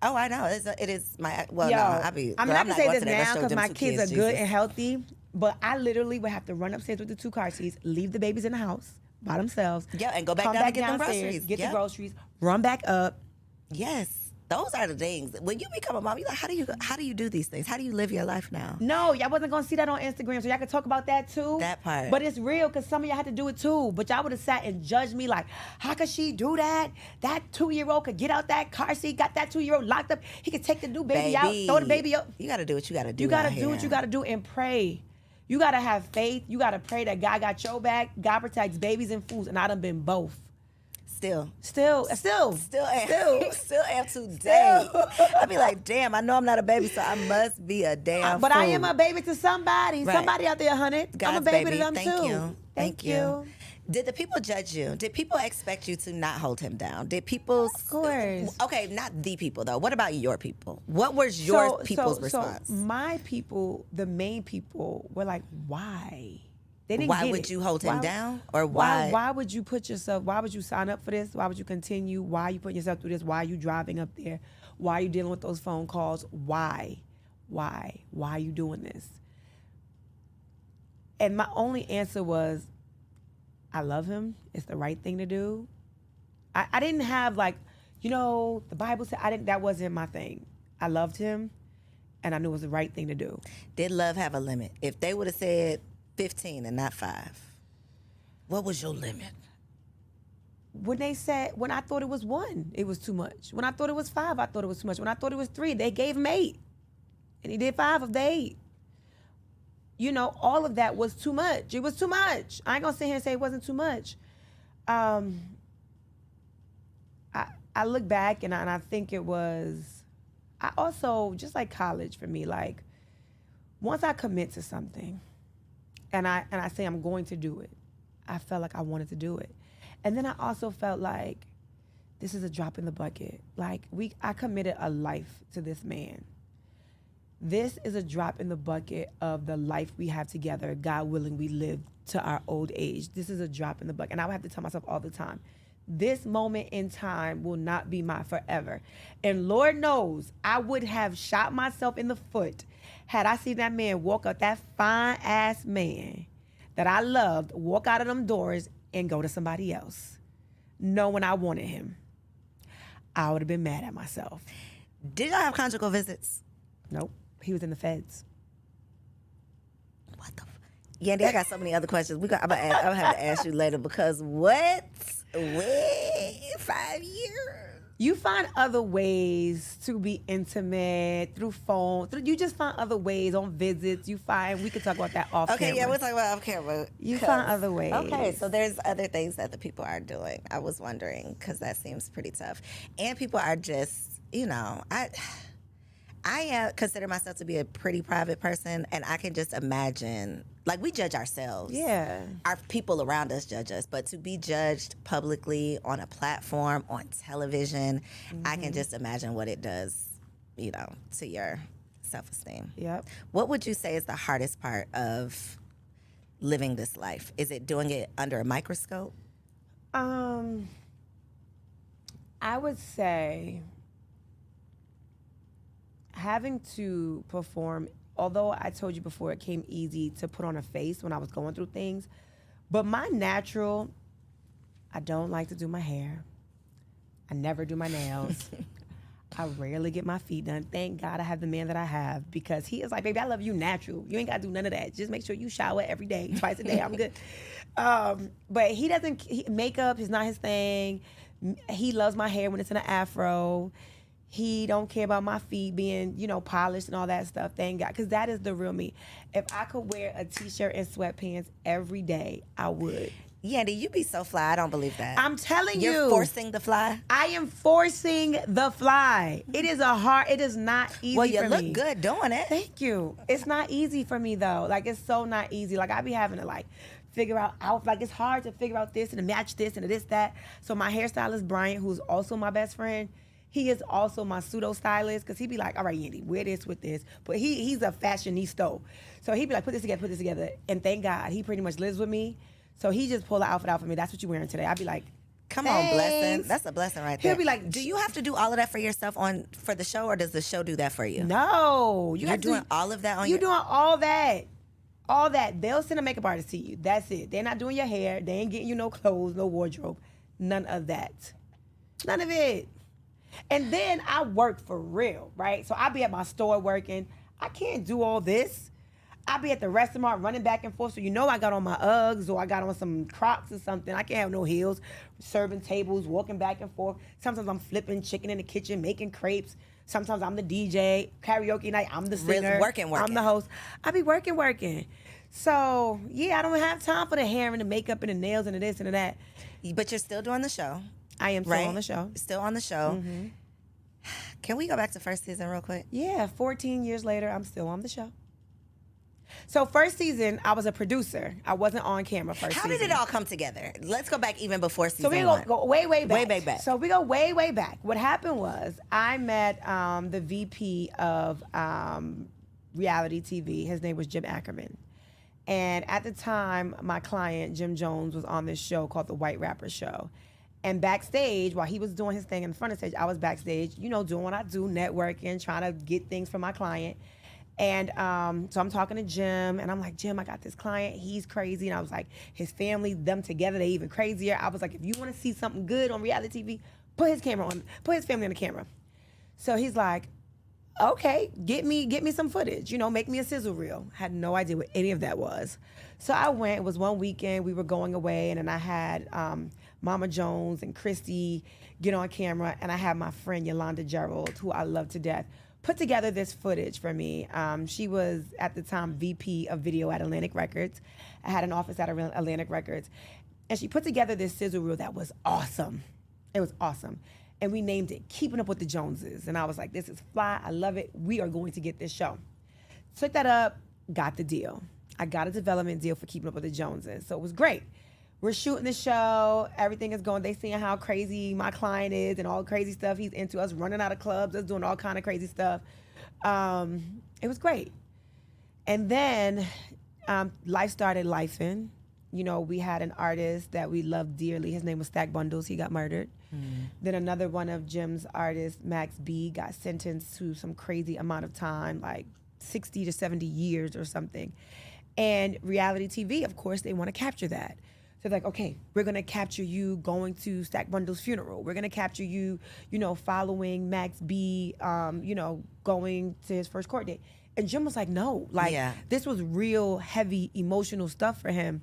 Speaker 1: Oh, I know. It is my. Well,
Speaker 2: Yo,
Speaker 1: no,
Speaker 2: I'm not gonna say this now because my
Speaker 1: kids
Speaker 2: are good and healthy. But I literally would have to run upstairs with the 2 car seats, leave the babies in the house by themselves.
Speaker 1: Yeah, and go back down and get them groceries.
Speaker 2: Get the groceries, run back up.
Speaker 1: Yes. Those are the things. When you become a mom, you're like, how do you do these things? How do you live your life now?
Speaker 2: No, y'all wasn't gonna see that on Instagram, so y'all could talk about that too.
Speaker 1: That part.
Speaker 2: But it's real because some of y'all had to do it too. But y'all would have sat and judged me like, how could she do that? That 2-year-old could get out that car seat, got that 2-year-old locked up. He could take the new baby out, throw the baby up.
Speaker 1: You gotta do what you gotta do.
Speaker 2: You gotta do what you gotta do and pray. You gotta have faith. You gotta pray that God got your back. God protects babies and fools, and I done been both. Still am today.
Speaker 1: I be like, damn, I know I'm not a baby, so I must be a damn
Speaker 2: But
Speaker 1: fool.
Speaker 2: I am a baby to somebody.
Speaker 1: Right.
Speaker 2: Somebody out there, 100.
Speaker 1: God's
Speaker 2: I'm a baby
Speaker 1: baby.
Speaker 2: to them
Speaker 1: Thank
Speaker 2: too.
Speaker 1: you. Thank you. Did the people judge you? Did people expect you to not hold him down? Did people?
Speaker 2: Of course.
Speaker 1: Okay, not the people though. What about your people? What was your people's response?
Speaker 2: So my people, the main people, were like, why? They didn't
Speaker 1: Why
Speaker 2: get
Speaker 1: would
Speaker 2: it.
Speaker 1: you hold him down? Or
Speaker 2: Why would you put yourself, why would you sign up for this? Why would you continue? Why are you putting yourself through this? Why are you driving up there? Why are you dealing with those phone calls? Why? Why are you doing this? And my only answer was, I love him. It's the right thing to do. I didn't have like, the Bible said, that wasn't my thing. I loved him and I knew it was the right thing to do.
Speaker 1: Did love have a limit? If they would have said 15 and not 5, what was your limit?
Speaker 2: When I thought it was 1, it was too much. When I thought it was 5, I thought it was too much. When I thought it was 3, they gave him 8. And he did 5 of the 8. All of that was too much. It was too much. I ain't gonna sit here and say it wasn't too much. I look back and I think it was, I also, just like college for me, like, once I commit to something, and I say I'm going to do it, I felt like I wanted to do it. And then I also felt like this is a drop in the bucket. Like I committed a life to this man. This is a drop in the bucket of the life we have together. God willing, we live to our old age. This is a drop in the bucket. And I would have to tell myself all the time, this moment in time will not be my forever. And Lord knows I would have shot myself in the foot had I seen that man walk up, that fine ass man that I loved, walk out of them doors and go to somebody else, knowing I wanted him. I would have been mad at myself.
Speaker 1: Did y'all have conjugal visits?
Speaker 2: Nope. He was in the feds.
Speaker 1: What the Yandy, I got so many other questions. I'm gonna have to ask you later because what? Wait, 5 years?
Speaker 2: You find other ways to be intimate through phone. You just find other ways on visits. We could talk about that off camera.
Speaker 1: Okay, yeah, we'll talk about off camera.
Speaker 2: You find other ways.
Speaker 1: Okay, so there's other things that the people are doing. I was wondering because that seems pretty tough. And people are just, I consider myself to be a pretty private person, and I can just imagine, like, we judge ourselves.
Speaker 2: Yeah.
Speaker 1: Our people around us judge us, but to be judged publicly on a platform, on television, I can just imagine what it does, to your self-esteem.
Speaker 2: Yep.
Speaker 1: What would you say is the hardest part of living this life? Is it doing it under a microscope?
Speaker 2: I would say having to perform, although I told you before it came easy to put on a face when I was going through things, but my natural, I don't like to do my hair. I never do my nails. I rarely get my feet done. Thank God I have the man that I have, because he is like, baby, I love you natural. You ain't got to do none of that. Just make sure you shower every day, twice a day. I'm good. But he doesn't, makeup is not his thing. He loves my hair when it's in an afro. He don't care about my feet being, polished and all that stuff. Thank God, because that is the real me. If I could wear a t-shirt and sweatpants every day, I would.
Speaker 1: Yandy, you be so fly. I don't believe that.
Speaker 2: I'm telling you.
Speaker 1: You're forcing the fly?
Speaker 2: I am forcing the fly. It is not easy for me.
Speaker 1: Well, you look good doing it.
Speaker 2: Thank you. It's not easy for me, though. Like, it's so not easy. Like, I be having to, figure out, it's hard to figure out this and to match this and to this, that. So my hairstylist, Brian, who's also my best friend, he is also my pseudo stylist, because he'd be like, all right, Yandy, wear this with this. But he's a fashionista. So he'd be like, put this together. And thank God, he pretty much lives with me. So he just pulled the outfit out for me. That's what you're wearing today. I'd be like,
Speaker 1: come on, blessing. That's a blessing right there.
Speaker 2: He'll be like,
Speaker 1: do you have to do all of that for yourself for the show, or does the show do that for you?
Speaker 2: No.
Speaker 1: You're doing all of that on
Speaker 2: You're doing all that. All that. They'll send a makeup artist to you. That's it. They're not doing your hair. They ain't getting you no clothes, no wardrobe. None of that. None of it. And then I work for real, right? So I be at my store working. I can't do all this. I be at the restaurant running back and forth. So I got on my Uggs, or I got on some Crocs or something. I can't have no heels. Serving tables, walking back and forth. Sometimes I'm flipping chicken in the kitchen, making crepes. Sometimes I'm the DJ. Karaoke night, I'm the singer.
Speaker 1: Working.
Speaker 2: I'm the host. I be working. So, yeah, I don't have time for the hair and the makeup and the nails and the this and the that.
Speaker 1: But you're still doing the show.
Speaker 2: I am still on the show.
Speaker 1: Still on the show.
Speaker 2: Mm-hmm.
Speaker 1: Can we go back to first season real quick?
Speaker 2: Yeah, 14 years later, I'm still on the show. So first season, I was a producer. I wasn't on camera first season.
Speaker 1: How did it all come together? Let's go back even before season
Speaker 2: one. So we go way back.
Speaker 1: Way back.
Speaker 2: So we go way back. What happened was I met the VP of reality TV. His name was Jim Ackerman. And at the time, my client, Jim Jones, was on this show called The White Rapper Show. And backstage, while he was doing his thing in the front of the stage, I was backstage, doing what I do, networking, trying to get things for my client. And so I'm talking to Jim, and I'm like, Jim, I got this client. He's crazy. And I was like, his family, them together, they even crazier. I was like, if you want to see something good on reality TV, put his family on the camera. So he's like, okay, get me some footage, make me a sizzle reel. Had no idea what any of that was. So I went. It was one weekend. We were going away, and then I had Mama Jones and Christy get on camera, and I had my friend Yolanda Gerald, who I love to death, put together this footage for me. She was, at the time, VP of video at Atlantic Records. I had an office at Atlantic Records. And she put together this sizzle reel that was awesome. It was awesome. And we named it Keeping Up with the Joneses. And I was like, this is fly. I love it. We are going to get this show. Took that up, got the deal. I got a development deal for Keeping Up with the Joneses. So it was great. We're shooting the show. Everything is going. They seeing how crazy my client is and all the crazy stuff he's into. Us running out of clubs, us doing all kind of crazy stuff. It was great. And then life started lifing. We had an artist that we loved dearly. His name was Stack Bundles. He got murdered. Then another one of Jim's artists, Max B, got sentenced to some crazy amount of time, like 60 to 70 years or something. And reality TV, of course, they want to capture that. So they're like, okay, we're going to capture you going to Stack Bundles' funeral. We're going to capture you, following Max B, going to his first court date. And Jim was like, no, this was real heavy emotional stuff for him.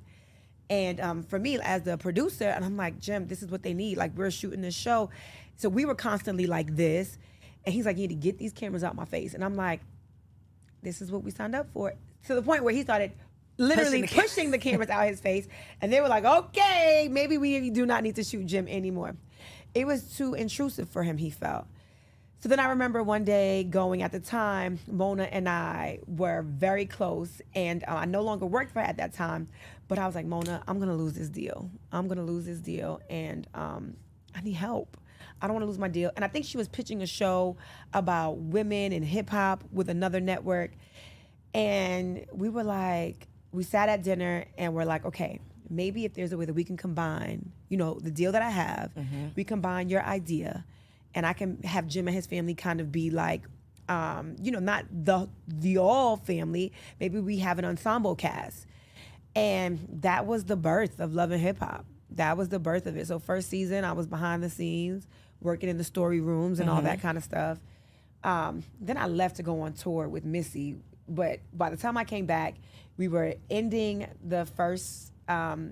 Speaker 2: And for me as the producer, and I'm like, Jim, this is what they need. Like, we're shooting this show. So we were constantly like this. And he's like, you need to get these cameras out my face. And I'm like, this is what we signed up for. To the point where he started literally pushing the cameras out his face. And they were like, okay, maybe we do not need to shoot Jim anymore. It was too intrusive for him, he felt. So then I remember one day going, at the time, Mona and I were very close, and I no longer worked for her at that time, but I was like, Mona, I'm gonna lose this deal. And I need help. I don't wanna lose my deal. And I think she was pitching a show about women and hip hop with another network. And we were like, we sat at dinner and we're like, okay, maybe if there's a way that we can combine, you know, the deal that I have, we combine your idea, and I can have Jim and his family kind of be like, you know, not the all family. Maybe we have an ensemble cast. And that was the birth of Love and Hip Hop. That was the birth of it. So first season, I was behind the scenes, working in the story rooms and all that kind of stuff. Then I left to go on tour with Missy. But by the time I came back, we were ending the first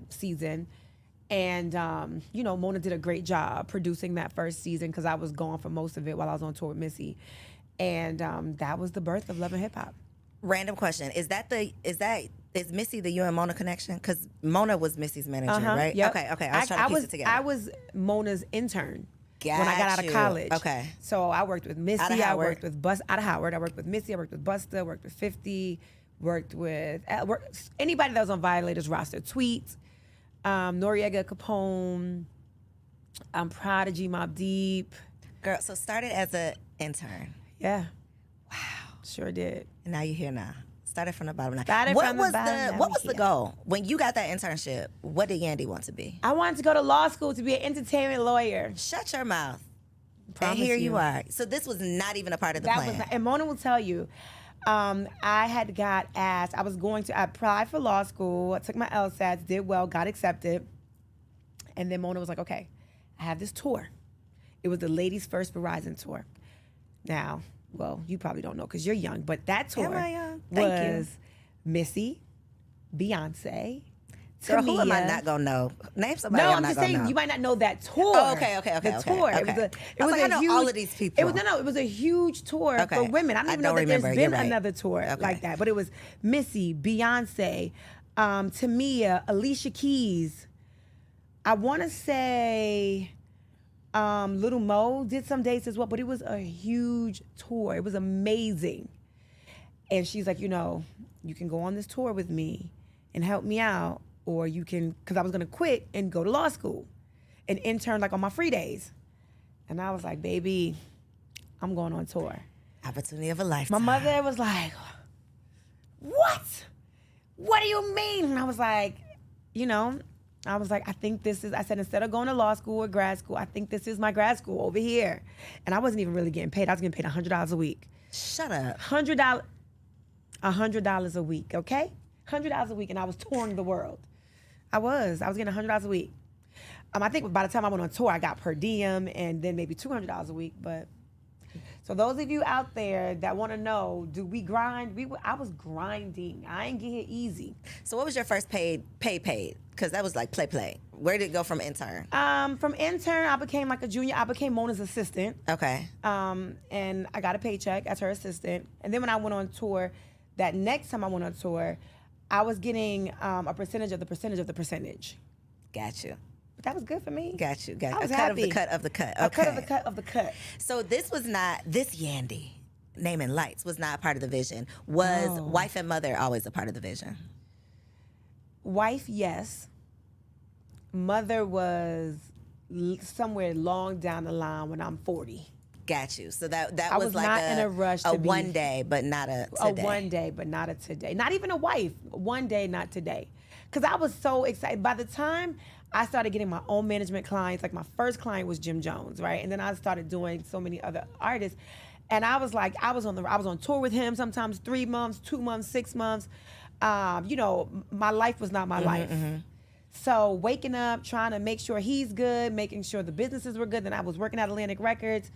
Speaker 2: season. And, you know, Mona did a great job producing that first season because I was gone for most of it while I was on tour with Missy. And that was the birth of Love and Hip Hop.
Speaker 1: Random question. Is Missy the you and Mona connection? Because Mona was Missy's manager, right?
Speaker 2: Yep.
Speaker 1: Okay. I was trying to piece it together.
Speaker 2: I was Mona's intern.
Speaker 1: Got
Speaker 2: when I got out of college.
Speaker 1: Okay.
Speaker 2: So I worked with Missy.
Speaker 1: Out of
Speaker 2: I
Speaker 1: Howard.
Speaker 2: worked with out of Howard. I worked with Missy. I worked with Busta. Worked with 50. Worked with anybody that was on Violators roster. Tweet, Noriega Capone, Prodigy, Mobb Deep.
Speaker 1: Girl, so started as an intern.
Speaker 2: Yeah.
Speaker 1: Wow.
Speaker 2: Sure did.
Speaker 1: And now you're here now. Started from the bottom. Now.
Speaker 2: Started
Speaker 1: what
Speaker 2: from the
Speaker 1: was
Speaker 2: bottom,
Speaker 1: the
Speaker 2: now
Speaker 1: What
Speaker 2: we
Speaker 1: was the
Speaker 2: here.
Speaker 1: goal when you got that internship? What did Yandy want to be?
Speaker 2: I wanted to go to law school to be an entertainment lawyer.
Speaker 1: Shut your mouth.
Speaker 2: Promise
Speaker 1: and here
Speaker 2: you.
Speaker 1: you are. So this was not even a part of the plan.
Speaker 2: And Mona will tell you, I had got asked, I applied for law school, I took my LSATs, did well, got accepted. And then Mona was like, okay, I have this tour. It was the Ladies First Verizon tour. Now, well, you probably don't know because you're young, but that tour
Speaker 1: Am I young? Thank you.
Speaker 2: was Missy, Beyonce,
Speaker 1: Girl,
Speaker 2: Tamia.
Speaker 1: who am I not gonna know? Name somebody
Speaker 2: No,
Speaker 1: I'm
Speaker 2: I'm
Speaker 1: not
Speaker 2: just
Speaker 1: gonna
Speaker 2: saying
Speaker 1: know.
Speaker 2: you might not know that tour.
Speaker 1: Oh, okay.
Speaker 2: The tour.
Speaker 1: Okay.
Speaker 2: It was
Speaker 1: I was like,
Speaker 2: a
Speaker 1: I know
Speaker 2: huge,
Speaker 1: all of these people.
Speaker 2: It was a huge tour
Speaker 1: Okay.
Speaker 2: for women. I don't
Speaker 1: I
Speaker 2: even know
Speaker 1: don't
Speaker 2: that
Speaker 1: remember.
Speaker 2: there's
Speaker 1: You're
Speaker 2: been
Speaker 1: right.
Speaker 2: another tour
Speaker 1: Okay.
Speaker 2: like that. But it was Missy, Beyonce, Tamia, Alicia Keys. I want to say Little Mo did some dates as well, but it was a huge tour. It was amazing. And she's like, you know, you can go on this tour with me and help me out, or you can, because I was going to quit and go to law school and intern like on my free days. And I was like, baby, I'm going on tour.
Speaker 1: Opportunity of a lifetime.
Speaker 2: My mother was like, what? What do you mean? And I was like, you know, I said, instead of going to law school or grad school, I think this is my grad school over here. And I wasn't even really getting paid. I was getting paid $100 a week.
Speaker 1: Shut up.
Speaker 2: $100 a week, okay? $100 a week, and I was touring the world. I was getting $100 a week. I think by the time I went on tour, I got per diem and then maybe $200 a week. But so those of you out there that want to know, do we grind? I was grinding. I ain't get here easy.
Speaker 1: So what was your first paid? Because that was like play. Where did it go from intern?
Speaker 2: From intern, I became like a junior. I became Mona's assistant.
Speaker 1: Okay.
Speaker 2: And I got a paycheck as her assistant. And then when I went on tour, that next time I went on tour, I was getting a percentage of the percentage.
Speaker 1: Got you.
Speaker 2: But that was good for me.
Speaker 1: Got you.
Speaker 2: I was
Speaker 1: a cut
Speaker 2: happy.
Speaker 1: of the cut of the cut. Okay.
Speaker 2: A cut of the cut of the cut.
Speaker 1: So this Yandy, naming lights, was not part of the vision. Was wife and mother always a part of the vision?
Speaker 2: Wife, yes. Mother was somewhere long down the line when I'm 40.
Speaker 1: Got you. So that
Speaker 2: I
Speaker 1: was
Speaker 2: was
Speaker 1: like
Speaker 2: not in a rush to be
Speaker 1: one day, but not a today.
Speaker 2: A one day, but not a today. Not even a wife. One day, not today. Because I was so excited. By the time I started getting my own management clients, like my first client was Jim Jones, right? And then I started doing so many other artists. And I was like, I was on tour with him sometimes 3 months, 2 months, 6 months. You know, my life was not my life. So waking up, trying to make sure he's good, making sure the businesses were good. Then I was working at Atlantic Records.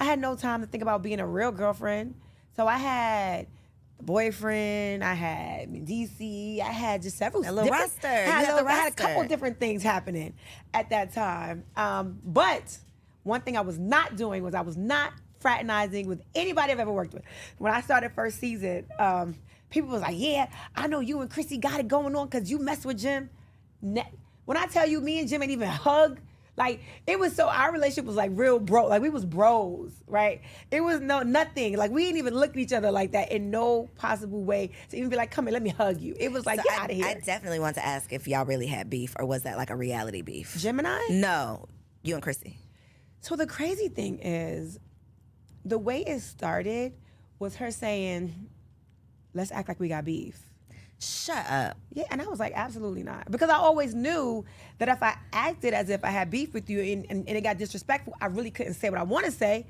Speaker 2: I had no time to think about being a real girlfriend. So I had a boyfriend, I had Mendeeces, I had just several.
Speaker 1: A little roster.
Speaker 2: I had a couple
Speaker 1: roster.
Speaker 2: different things happening at that time. But one thing I was not doing was I was not fraternizing with anybody I've ever worked with. When I started first season, people was like, yeah, I know you and Chrissy got it going on because you mess with Jim. When I tell you me and Jim ain't even hug, like, it was so, our relationship was like real bro, like we was bros, right? It was nothing. Like, we didn't even look at each other like that in no possible way to even be like, come here, let me hug you. It was like, get out of here.
Speaker 1: I definitely want to ask if y'all really had beef, or was that like a reality beef?
Speaker 2: Jim and I?
Speaker 1: No, you and Chrissy.
Speaker 2: So the crazy thing is, the way it started was her saying, let's act like we got beef.
Speaker 1: Shut up.
Speaker 2: Yeah, and I was like, absolutely not. Because I always knew that if I acted as if I had beef with you and it got disrespectful, I really couldn't say what I want to say,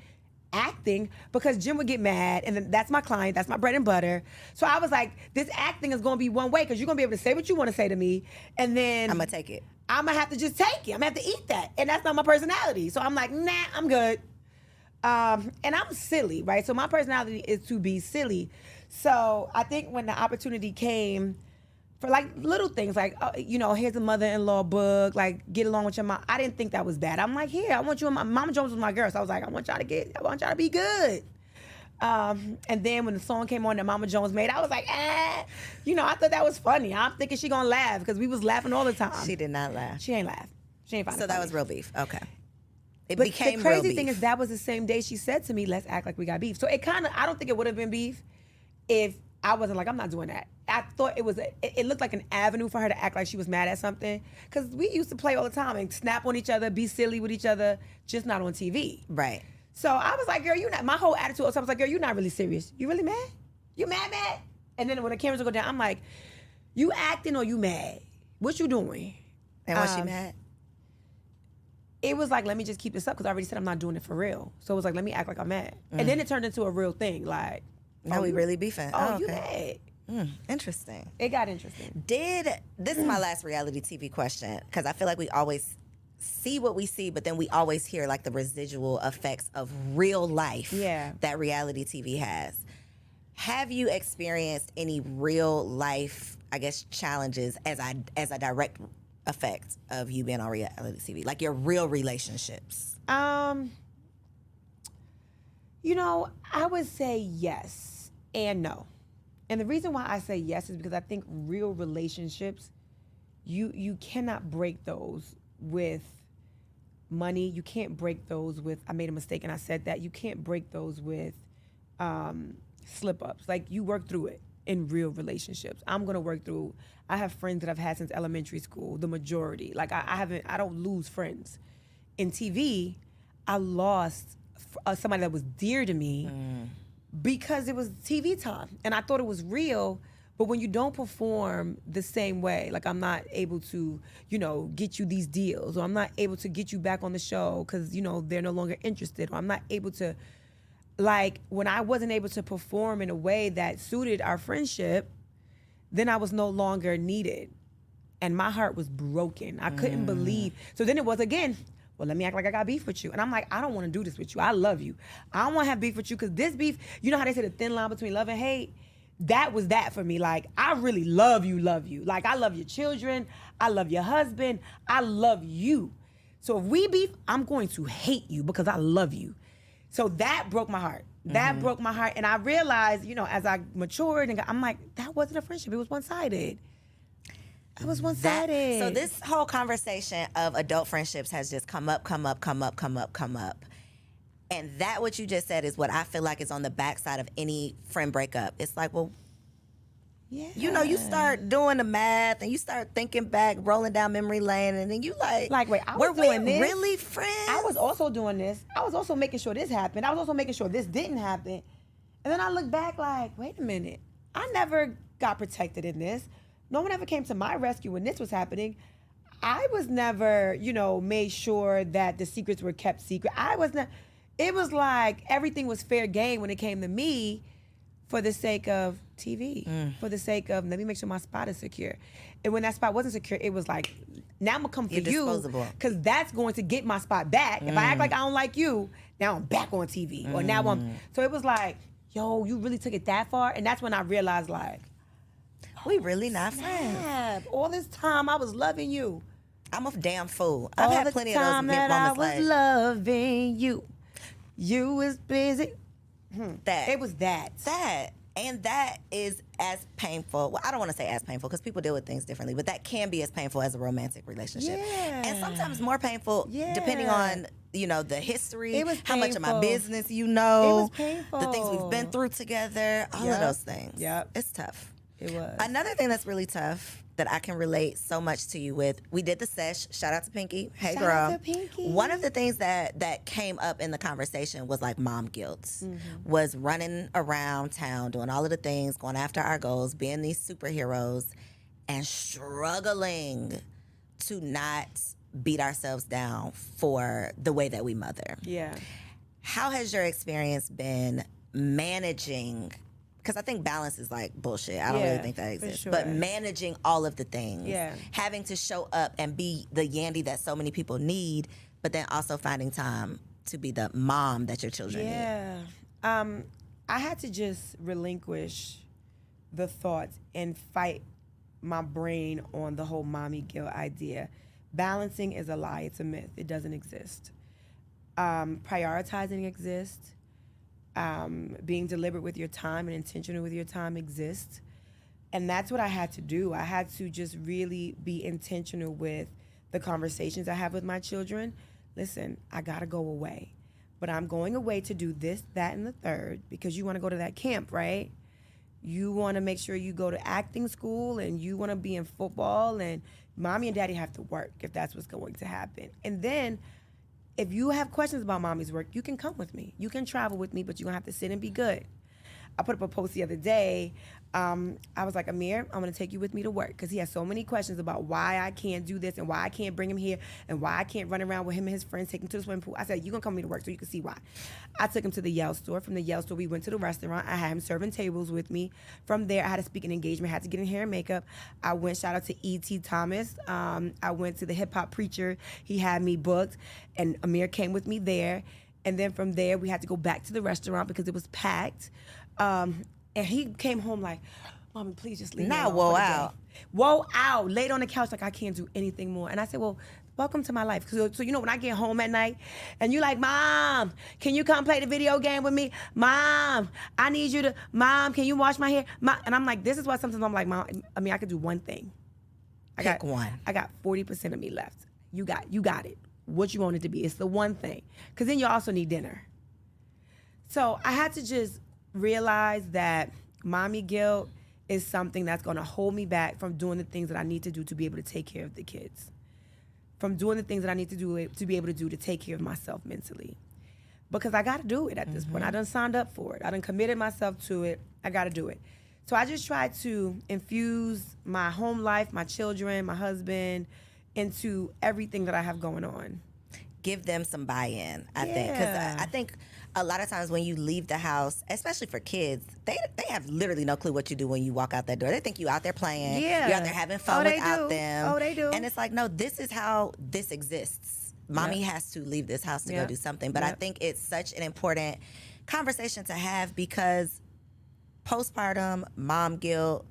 Speaker 2: acting, because Jim would get mad, and then that's my client, that's my bread and butter. So I was like, this acting is going to be one way, because you're going to be able to say what you want to say to me, and then...
Speaker 1: I'm going to take it.
Speaker 2: I'm going to have to just take it. I'm going to have to eat that. And that's not my personality. So I'm like, nah, I'm good. And I'm silly, right? So my personality is to be silly. So I think when the opportunity came for like little things, like, here's a mother-in-law book, like get along with your mom. I didn't think that was bad. I'm like, here, I want you and Mama Jones was my girl. So I was like, I want y'all to be good. And then when the song came on that Mama Jones made, I was like, I thought that was funny. I'm thinking she gonna laugh because we was laughing all the time.
Speaker 1: She did not laugh.
Speaker 2: She ain't laugh. She ain't find it
Speaker 1: So that
Speaker 2: funny.
Speaker 1: was real beef. Okay. It
Speaker 2: But
Speaker 1: became
Speaker 2: the crazy
Speaker 1: real beef.
Speaker 2: thing is that was the same day she said to me, let's act like we got beef. So it kind of, I don't think it would have been beef if I wasn't like, I'm not doing that. I thought it looked like an avenue for her to act like she was mad at something. Because we used to play all the time and snap on each other, be silly with each other, just not on TV.
Speaker 1: Right.
Speaker 2: So I was like, girl, my whole attitude was, I was like, girl, you're not really serious. You really mad? You mad? And then when the cameras would go down, I'm like, you acting or you mad? What you doing?
Speaker 1: And was she mad?
Speaker 2: It was like, let me just keep this up, because I already said I'm not doing it for real. So it was like, let me act like I'm mad. And then it turned into a real thing. Like,
Speaker 1: Now we really beefing.
Speaker 2: you mad.
Speaker 1: Interesting.
Speaker 2: It got interesting.
Speaker 1: This is my last reality TV question, because I feel like we always see what we see, but then we always hear like the residual effects of real life that reality TV has. Have you experienced any real life, I guess, challenges as a direct effect of you being on reality TV? Like your real relationships?
Speaker 2: I would say yes and no. And the reason why I say yes is because I think real relationships, you cannot break those with money. You can't break those with, I made a mistake and I said that. You can't break those with slip-ups. Like, you work through it in real relationships. I'm going to work through, I have friends that I've had since elementary school, the majority. Like, I don't lose friends. In TV, I lost somebody that was dear to me because it was TV time. And I thought it was real, but when you don't perform the same way, like I'm not able to, get you these deals, or I'm not able to get you back on the show because, they're no longer interested, or I'm not able to, like, when I wasn't able to perform in a way that suited our friendship, then I was no longer needed. And my heart was broken. I couldn't believe. So then it was again, well, let me act like I got beef with you. And I'm like, I don't want to do this with you. I love you. I don't want to have beef with you, because this beef, you know how they say the thin line between love and hate? That was that for me. Like, I really love you. Like, I love your children. I love your husband. I love you. So if we beef, I'm going to hate you because I love you. So that broke my heart. That broke my heart. And I realized, as I matured, and I'm like, that wasn't a friendship. It was one-sided. It was one-sided.
Speaker 1: So this whole conversation of adult friendships has just come up. And that what you just said is what I feel like is on the backside of any friend breakup. It's like, well, you start doing the math and you start thinking back, rolling down memory lane, and then you like,
Speaker 2: wait, I was
Speaker 1: were
Speaker 2: doing
Speaker 1: we
Speaker 2: this?
Speaker 1: really friends?
Speaker 2: I was also doing this. I was also making sure this happened. I was also making sure this didn't happen. And then I look back like, wait a minute. I never got protected in this. No one ever came to my rescue when this was happening. I was never, made sure that the secrets were kept secret. It was like everything was fair game when it came to me, for the sake of TV, for the sake of, let me make sure my spot is secure. And when that spot wasn't secure, it was like, now I'm going to come for you, because that's going to get my spot back. If I act like I don't like you, now I'm back on TV. Or now so it was like, yo, you really took it that far? And that's when I realized, like,
Speaker 1: we really not friends.
Speaker 2: All this time I was loving you.
Speaker 1: I'm a damn fool. I've had plenty of those moments.
Speaker 2: I was loving you. You was busy.
Speaker 1: That.
Speaker 2: It was that.
Speaker 1: And that is as painful. Well, I don't want to say as painful, because people deal with things differently, but that can be as painful as a romantic relationship.
Speaker 2: Yeah.
Speaker 1: And sometimes more painful, depending on, the history,
Speaker 2: it was
Speaker 1: how much of my
Speaker 2: painful.
Speaker 1: business you know,
Speaker 2: It was painful.
Speaker 1: the things we've been through together, all of those things.
Speaker 2: Yep.
Speaker 1: It's tough.
Speaker 2: It was.
Speaker 1: Another thing that's really tough that I can relate so much to you with, we did the sesh. Shout out to Pinky. Hey,
Speaker 2: Shout
Speaker 1: girl.
Speaker 2: out to Pinky.
Speaker 1: One of the things that came up in the conversation was like mom guilt. Was running around town, doing all of the things, going after our goals, being these superheroes, and struggling to not beat ourselves down for the way that we mother.
Speaker 2: Yeah.
Speaker 1: How has your experience been managing? Because I think balance is like bullshit. I don't really think that exists.
Speaker 2: sure.
Speaker 1: But managing all of the things,
Speaker 2: Yeah.
Speaker 1: having to show up and be the Yandy that so many people need, but then also finding time to be the mom that your children need.
Speaker 2: Yeah. I had to just relinquish the thoughts and fight my brain on the whole mommy guilt idea. Balancing is a lie. It's a myth. It doesn't exist. Prioritizing exists. Being deliberate with your time and intentional with your time exists. And that's what I had to do. I had to just really be intentional with the conversations I have with my children. Listen, I gotta go away. But I'm going away to do this, that, and the third, because you wanna go to that camp, right? You wanna make sure you go to acting school, and you wanna be in football, and mommy and daddy have to work if that's what's going to happen. And then if you have questions about mommy's work, you can come with me. You can travel with me, but you're gonna have to sit and be good. I put up a post the other day. I was like, Amir, I'm gonna take you with me to work, because he has so many questions about why I can't do this and why I can't bring him here and why I can't run around with him and his friends, take him to the swimming pool. I said, you're gonna come with me to work so you can see why. I took him to the Yale store. From the Yale store, we went to the restaurant. I had him serving tables with me. From there, I had a speaking engagement, had to get in hair and makeup. I went, shout out to E.T. Thomas. I went to the hip hop preacher. He had me booked, and Amir came with me there. And then from there, we had to go back to the restaurant because it was packed. And he came home like, Mommy, please just leave me alone
Speaker 1: Whoa
Speaker 2: for the
Speaker 1: out.
Speaker 2: day. Whoa out. Laid on the couch like I can't do anything more. And I said, well, welcome to my life. So you know, when I get home at night and you're like, Mom, can you come play the video game with me? Mom, I need you to, Mom, can you wash my hair? And I'm like, this is why sometimes I'm like, Mom, I mean, I could do one thing.
Speaker 1: Pick one.
Speaker 2: I got 40% of me left. You got it. What you want it to be. It's the one thing. Because then you also need dinner. So I had to just realize that mommy guilt is something that's going to hold me back from doing the things that I need to do to be able to take care of the kids. From doing the things that I need to do to be able to do to take care of myself mentally. Because I got to do it at this point. I done signed up for it. I done committed myself to it. I got to do it. So I just tried to infuse my home life, my children, my husband, into everything that I have going on.
Speaker 1: Give them some buy-in, I think. Because I think a lot of times when you leave the house, especially for kids, they have literally no clue what you do when you walk out that door. They think you out there playing.
Speaker 2: Yeah.
Speaker 1: You're out there having fun without them.
Speaker 2: Oh, they do.
Speaker 1: And it's like, no, this is how this exists. Mommy has to leave this house to go do something. But I think it's such an important conversation to have, because postpartum, mom guilt,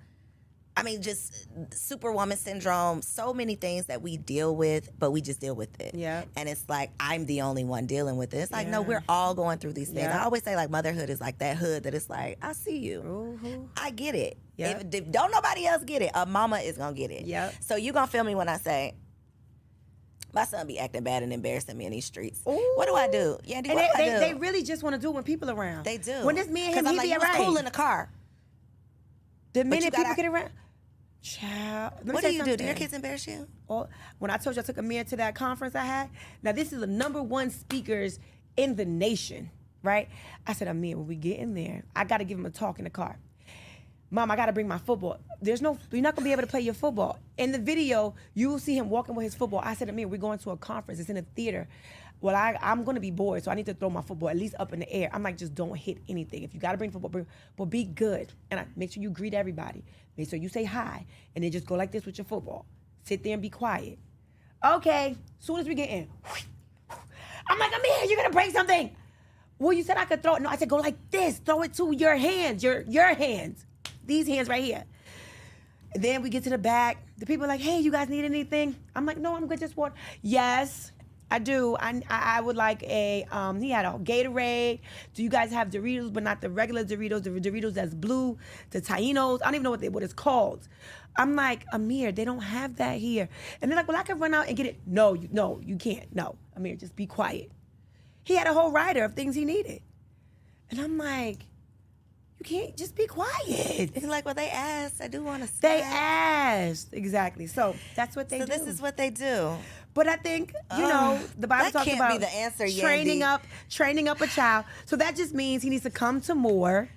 Speaker 1: I mean, just superwoman syndrome, so many things that we deal with, but we just deal with it.
Speaker 2: Yeah.
Speaker 1: And it's like, I'm the only one dealing with it. It's like, no, we're all going through these things.
Speaker 2: Yeah.
Speaker 1: I always say, like, motherhood is like that hood that it's like, I see you.
Speaker 2: Mm-hmm.
Speaker 1: I get it.
Speaker 2: Yeah.
Speaker 1: If don't nobody else get it, a mama is going to get it.
Speaker 2: Yep.
Speaker 1: So you going to feel me when I say, my son be acting bad and embarrassing me in these streets.
Speaker 2: Ooh.
Speaker 1: What do I do? Yandy, what do I do?
Speaker 2: They really just want to do it when people around.
Speaker 1: They do.
Speaker 2: When it's me and him,
Speaker 1: I'm
Speaker 2: he
Speaker 1: like,
Speaker 2: be
Speaker 1: you was
Speaker 2: alright.
Speaker 1: cool in the car.
Speaker 2: The minute
Speaker 1: gotta-
Speaker 2: people get around, child. let me
Speaker 1: What
Speaker 2: tell
Speaker 1: do you do? Do your
Speaker 2: something.
Speaker 1: kids embarrass you?
Speaker 2: Oh, when I told you I took Amir to that conference I had, now this is the #1 speakers in the nation, right? I said, Amir, when we get in there, I got to give him a talk in the car. Mom, I got to bring my football. You're not going to be able to play your football. In the video, you will see him walking with his football. I said, Amir, we're going to a conference. It's in a theater. Well, I'm going to be bored, so I need to throw my football at least up in the air. I'm like, just don't hit anything. If you got to bring football, but be good. And make sure you greet everybody. Make sure you say hi. And then just go like this with your football. Sit there and be quiet. Okay, soon as we get in. I'm like, Amir, you're going to break something. Well, you said I could throw it. No, I said go like this. Throw it to your hands, your hands. These hands right here. And then we get to the back. The people are like, hey, you guys need anything? I'm like, no, I'm good, just water. Yes, I do. I would like he had a Gatorade. Do you guys have Doritos, but not the regular Doritos, the Doritos that's blue, the Taínos? I don't even know what it's called. I'm like, Amir, they don't have that here. And they're like, well, I can run out and get it. No, you can't. No, Amir, just be quiet. He had a whole rider of things he needed. And I'm like, You can't just be quiet.
Speaker 1: It's like, well, they asked. I do want to.
Speaker 2: They asked. Exactly. So that's what they do.
Speaker 1: So this is what they do.
Speaker 2: But I think, the Bible
Speaker 1: that
Speaker 2: talks
Speaker 1: can't
Speaker 2: about
Speaker 1: be the answer,
Speaker 2: training up a child. So that just means he needs to come to more.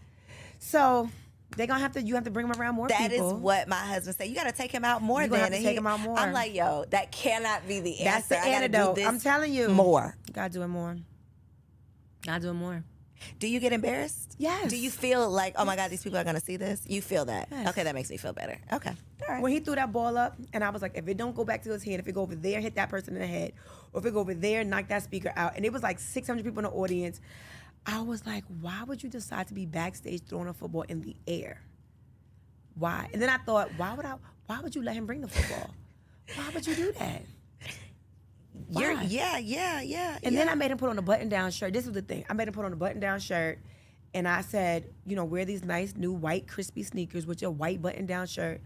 Speaker 2: So they're gonna you have to bring him around more people.
Speaker 1: That is what my husband said. You got to take him out more.
Speaker 2: You're gonna have to take him out more.
Speaker 1: I'm like, yo, that cannot be the
Speaker 2: That's
Speaker 1: answer.
Speaker 2: the
Speaker 1: I
Speaker 2: antidote.
Speaker 1: do this
Speaker 2: I'm telling you,
Speaker 1: more.
Speaker 2: You gotta do it more. Gotta do it more.
Speaker 1: Do you get embarrassed?
Speaker 2: Yes.
Speaker 1: Do you feel like, oh my God, these people are gonna see this? You feel that?
Speaker 2: Yes.
Speaker 1: Okay, that makes me feel better. Okay, all right.
Speaker 2: When he threw that ball up, and I was like, if it don't go back to his hand, if it go over there, hit that person in the head, or if it go over there, knock that speaker out, and it was like 600 people in the audience, I was like, why would you decide to be backstage throwing a football in the air? Why? And then I thought, why would you let him bring the football? Why would you do that?
Speaker 1: Yeah.
Speaker 2: And then I made him put on a button-down shirt. This was the thing. I made him put on a button-down shirt, and I said, wear these nice new white crispy sneakers with your white button-down shirt.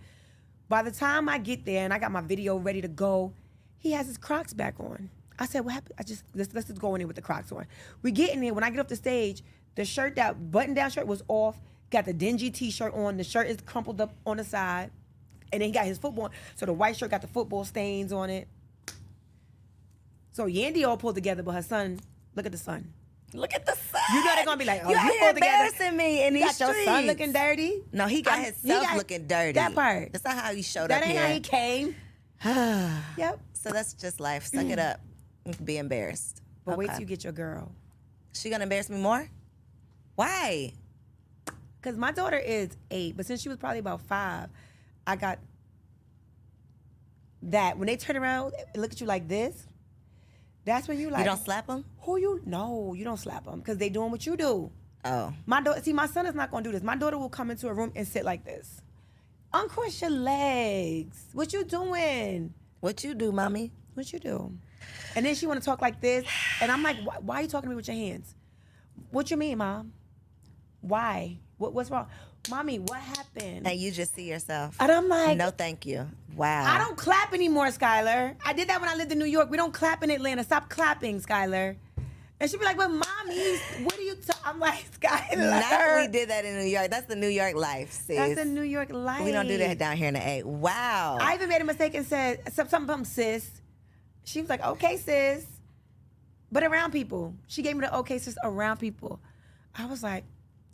Speaker 2: By the time I get there and I got my video ready to go, he has his Crocs back on. I said, what happened? Let's just go in there with the Crocs on. We get in there. When I get off the stage, the shirt, that button-down shirt was off. Got the dingy T-shirt on. The shirt is crumpled up on the side. And then he got his football. So the white shirt got the football stains on it. So Yandy all pulled together, but her son, look at the son.
Speaker 1: Look at the son.
Speaker 2: You know they're going to be like, oh,
Speaker 1: you
Speaker 2: pulled together.
Speaker 1: Embarrassing me in
Speaker 2: You
Speaker 1: these
Speaker 2: got
Speaker 1: streets.
Speaker 2: your son looking dirty?
Speaker 1: No, he got himself looking dirty.
Speaker 2: That part.
Speaker 1: That's not how he showed
Speaker 2: That
Speaker 1: up
Speaker 2: ain't
Speaker 1: here.
Speaker 2: how he came. Yep.
Speaker 1: So that's just life. Suck it up. Be embarrassed.
Speaker 2: But wait till you get your girl.
Speaker 1: She gonna embarrass me more? Why?
Speaker 2: Because my daughter is 8, but since she was probably about 5, I got that. When they turn around and look at you like this, that's when you like.
Speaker 1: You don't slap them?
Speaker 2: No, you don't slap them because they doing what you do.
Speaker 1: Oh.
Speaker 2: My daughter, see, my son is not gonna do this. My daughter will come into a room and sit like this. Uncross your legs. What you doing?
Speaker 1: What you do, mommy?
Speaker 2: What you do? And then she want to talk like this, and I'm like, why are you talking to me with your hands? What you mean, Mom? Why? What's wrong? Mommy, what happened?
Speaker 1: And you just see yourself.
Speaker 2: And I'm like,
Speaker 1: no, thank you. Wow.
Speaker 2: I don't clap anymore, Skylar. I did that when I lived in New York. We don't clap in Atlanta. Stop clapping, Skylar. And she'd be like, but Mommy, what are you I'm like, Skylar.
Speaker 1: Now we did that in New York. That's the New York life, sis.
Speaker 2: That's the New York life.
Speaker 1: We don't do that down here in the A. Wow.
Speaker 2: I even made a mistake and said something from sis. She was like, okay, sis. But around people. She gave me the okay, sis, around people. I was like,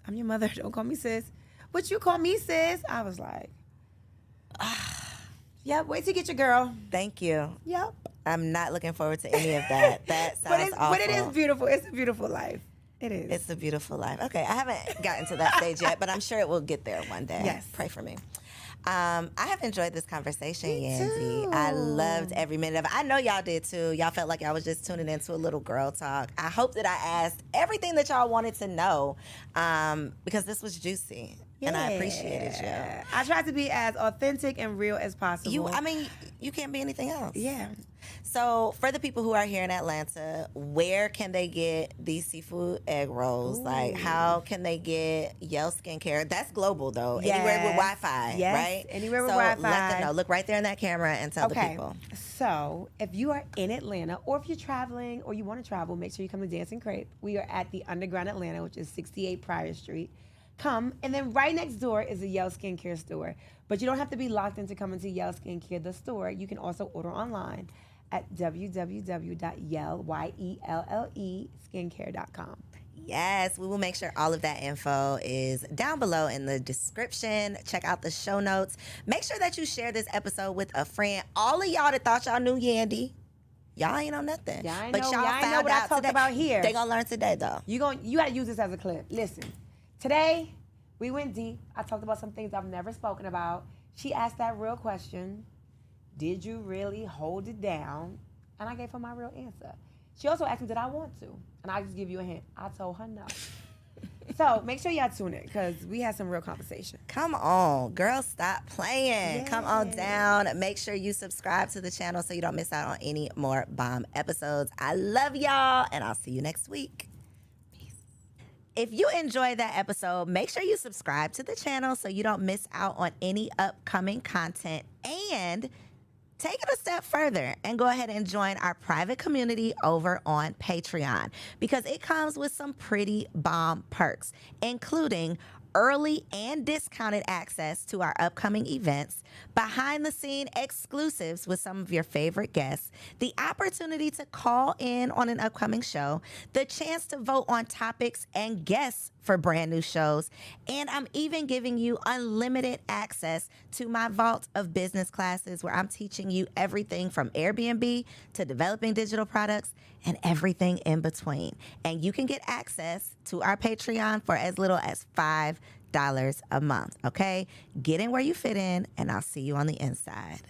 Speaker 2: I'm your mother. Don't call me sis. But you call me sis. I was like, yep, wait till you get your girl.
Speaker 1: Thank you.
Speaker 2: Yep.
Speaker 1: I'm not looking forward to any of that. That sounds awful.
Speaker 2: But it is beautiful. It's a beautiful life. It is.
Speaker 1: It's a beautiful life. Okay, I haven't gotten to that stage yet, but I'm sure it will get there one day.
Speaker 2: Yes.
Speaker 1: Pray for me. I have enjoyed this conversation,
Speaker 2: Me
Speaker 1: Yandy.
Speaker 2: too.
Speaker 1: I loved every minute of it. I know y'all did too. Y'all felt like y'all was just tuning into a little girl talk. I hope that I asked everything that y'all wanted to know because this was juicy. And I appreciated you.
Speaker 2: I tried to be as authentic and real as possible.
Speaker 1: You can't be anything else.
Speaker 2: Yeah.
Speaker 1: So for the people who are here in Atlanta, where can they get these seafood egg rolls?
Speaker 2: Ooh.
Speaker 1: Like, how can they get Yell Skincare? That's global, though.
Speaker 2: Yes.
Speaker 1: Anywhere with Wi-Fi,
Speaker 2: Yes.
Speaker 1: right?
Speaker 2: Anywhere with
Speaker 1: so
Speaker 2: Wi-Fi.
Speaker 1: let them know. Look right there in that camera and tell the people.
Speaker 2: So if you are in Atlanta or if you're traveling or you want to travel, make sure you come to Dancing Crepe. We are at the Underground Atlanta, which is 68 Pryor Street. Come, and then right next door is a Yell Skincare store. But you don't have to be locked into coming to Yell Skincare, the store. You can also order online at www.yell.skincare.com.
Speaker 1: Yes, we will make sure all of that info is down below in the description. Check out the show notes. Make sure that you share this episode with a friend. All of y'all that thought y'all knew Yandy, y'all ain't know nothing.
Speaker 2: Y'all ain't
Speaker 1: but
Speaker 2: know,
Speaker 1: y'all
Speaker 2: y'all
Speaker 1: found
Speaker 2: know what
Speaker 1: out
Speaker 2: I talked
Speaker 1: today.
Speaker 2: about here.
Speaker 1: They gonna learn today though.
Speaker 2: You gotta use this as a clip. Listen, today we went deep. I talked about some things I've never spoken about. She asked that real question. Did you really hold it down? And I gave her my real answer. She also asked me, did I want to? And I just give you a hint. I told her no. So make sure y'all tune in because we had some real conversation.
Speaker 1: Come on, girl, stop playing.
Speaker 2: Yes.
Speaker 1: Come on down. Make sure you subscribe to the channel so you don't miss out on any more bomb episodes. I love y'all, and I'll see you next week. If you enjoyed that episode, make sure you subscribe to the channel so you don't miss out on any upcoming content. And take it a step further and go ahead and join our private community over on Patreon because it comes with some pretty bomb perks, including early and discounted access to our upcoming events, behind the scene exclusives with some of your favorite guests, the opportunity to call in on an upcoming show, the chance to vote on topics and guests for brand new shows, and I'm even giving you unlimited access to my vault of business classes where I'm teaching you everything from Airbnb to developing digital products and everything in between. And you can get access to our Patreon for as little as $5 a month, okay? Get in where you fit in, and I'll see you on the inside.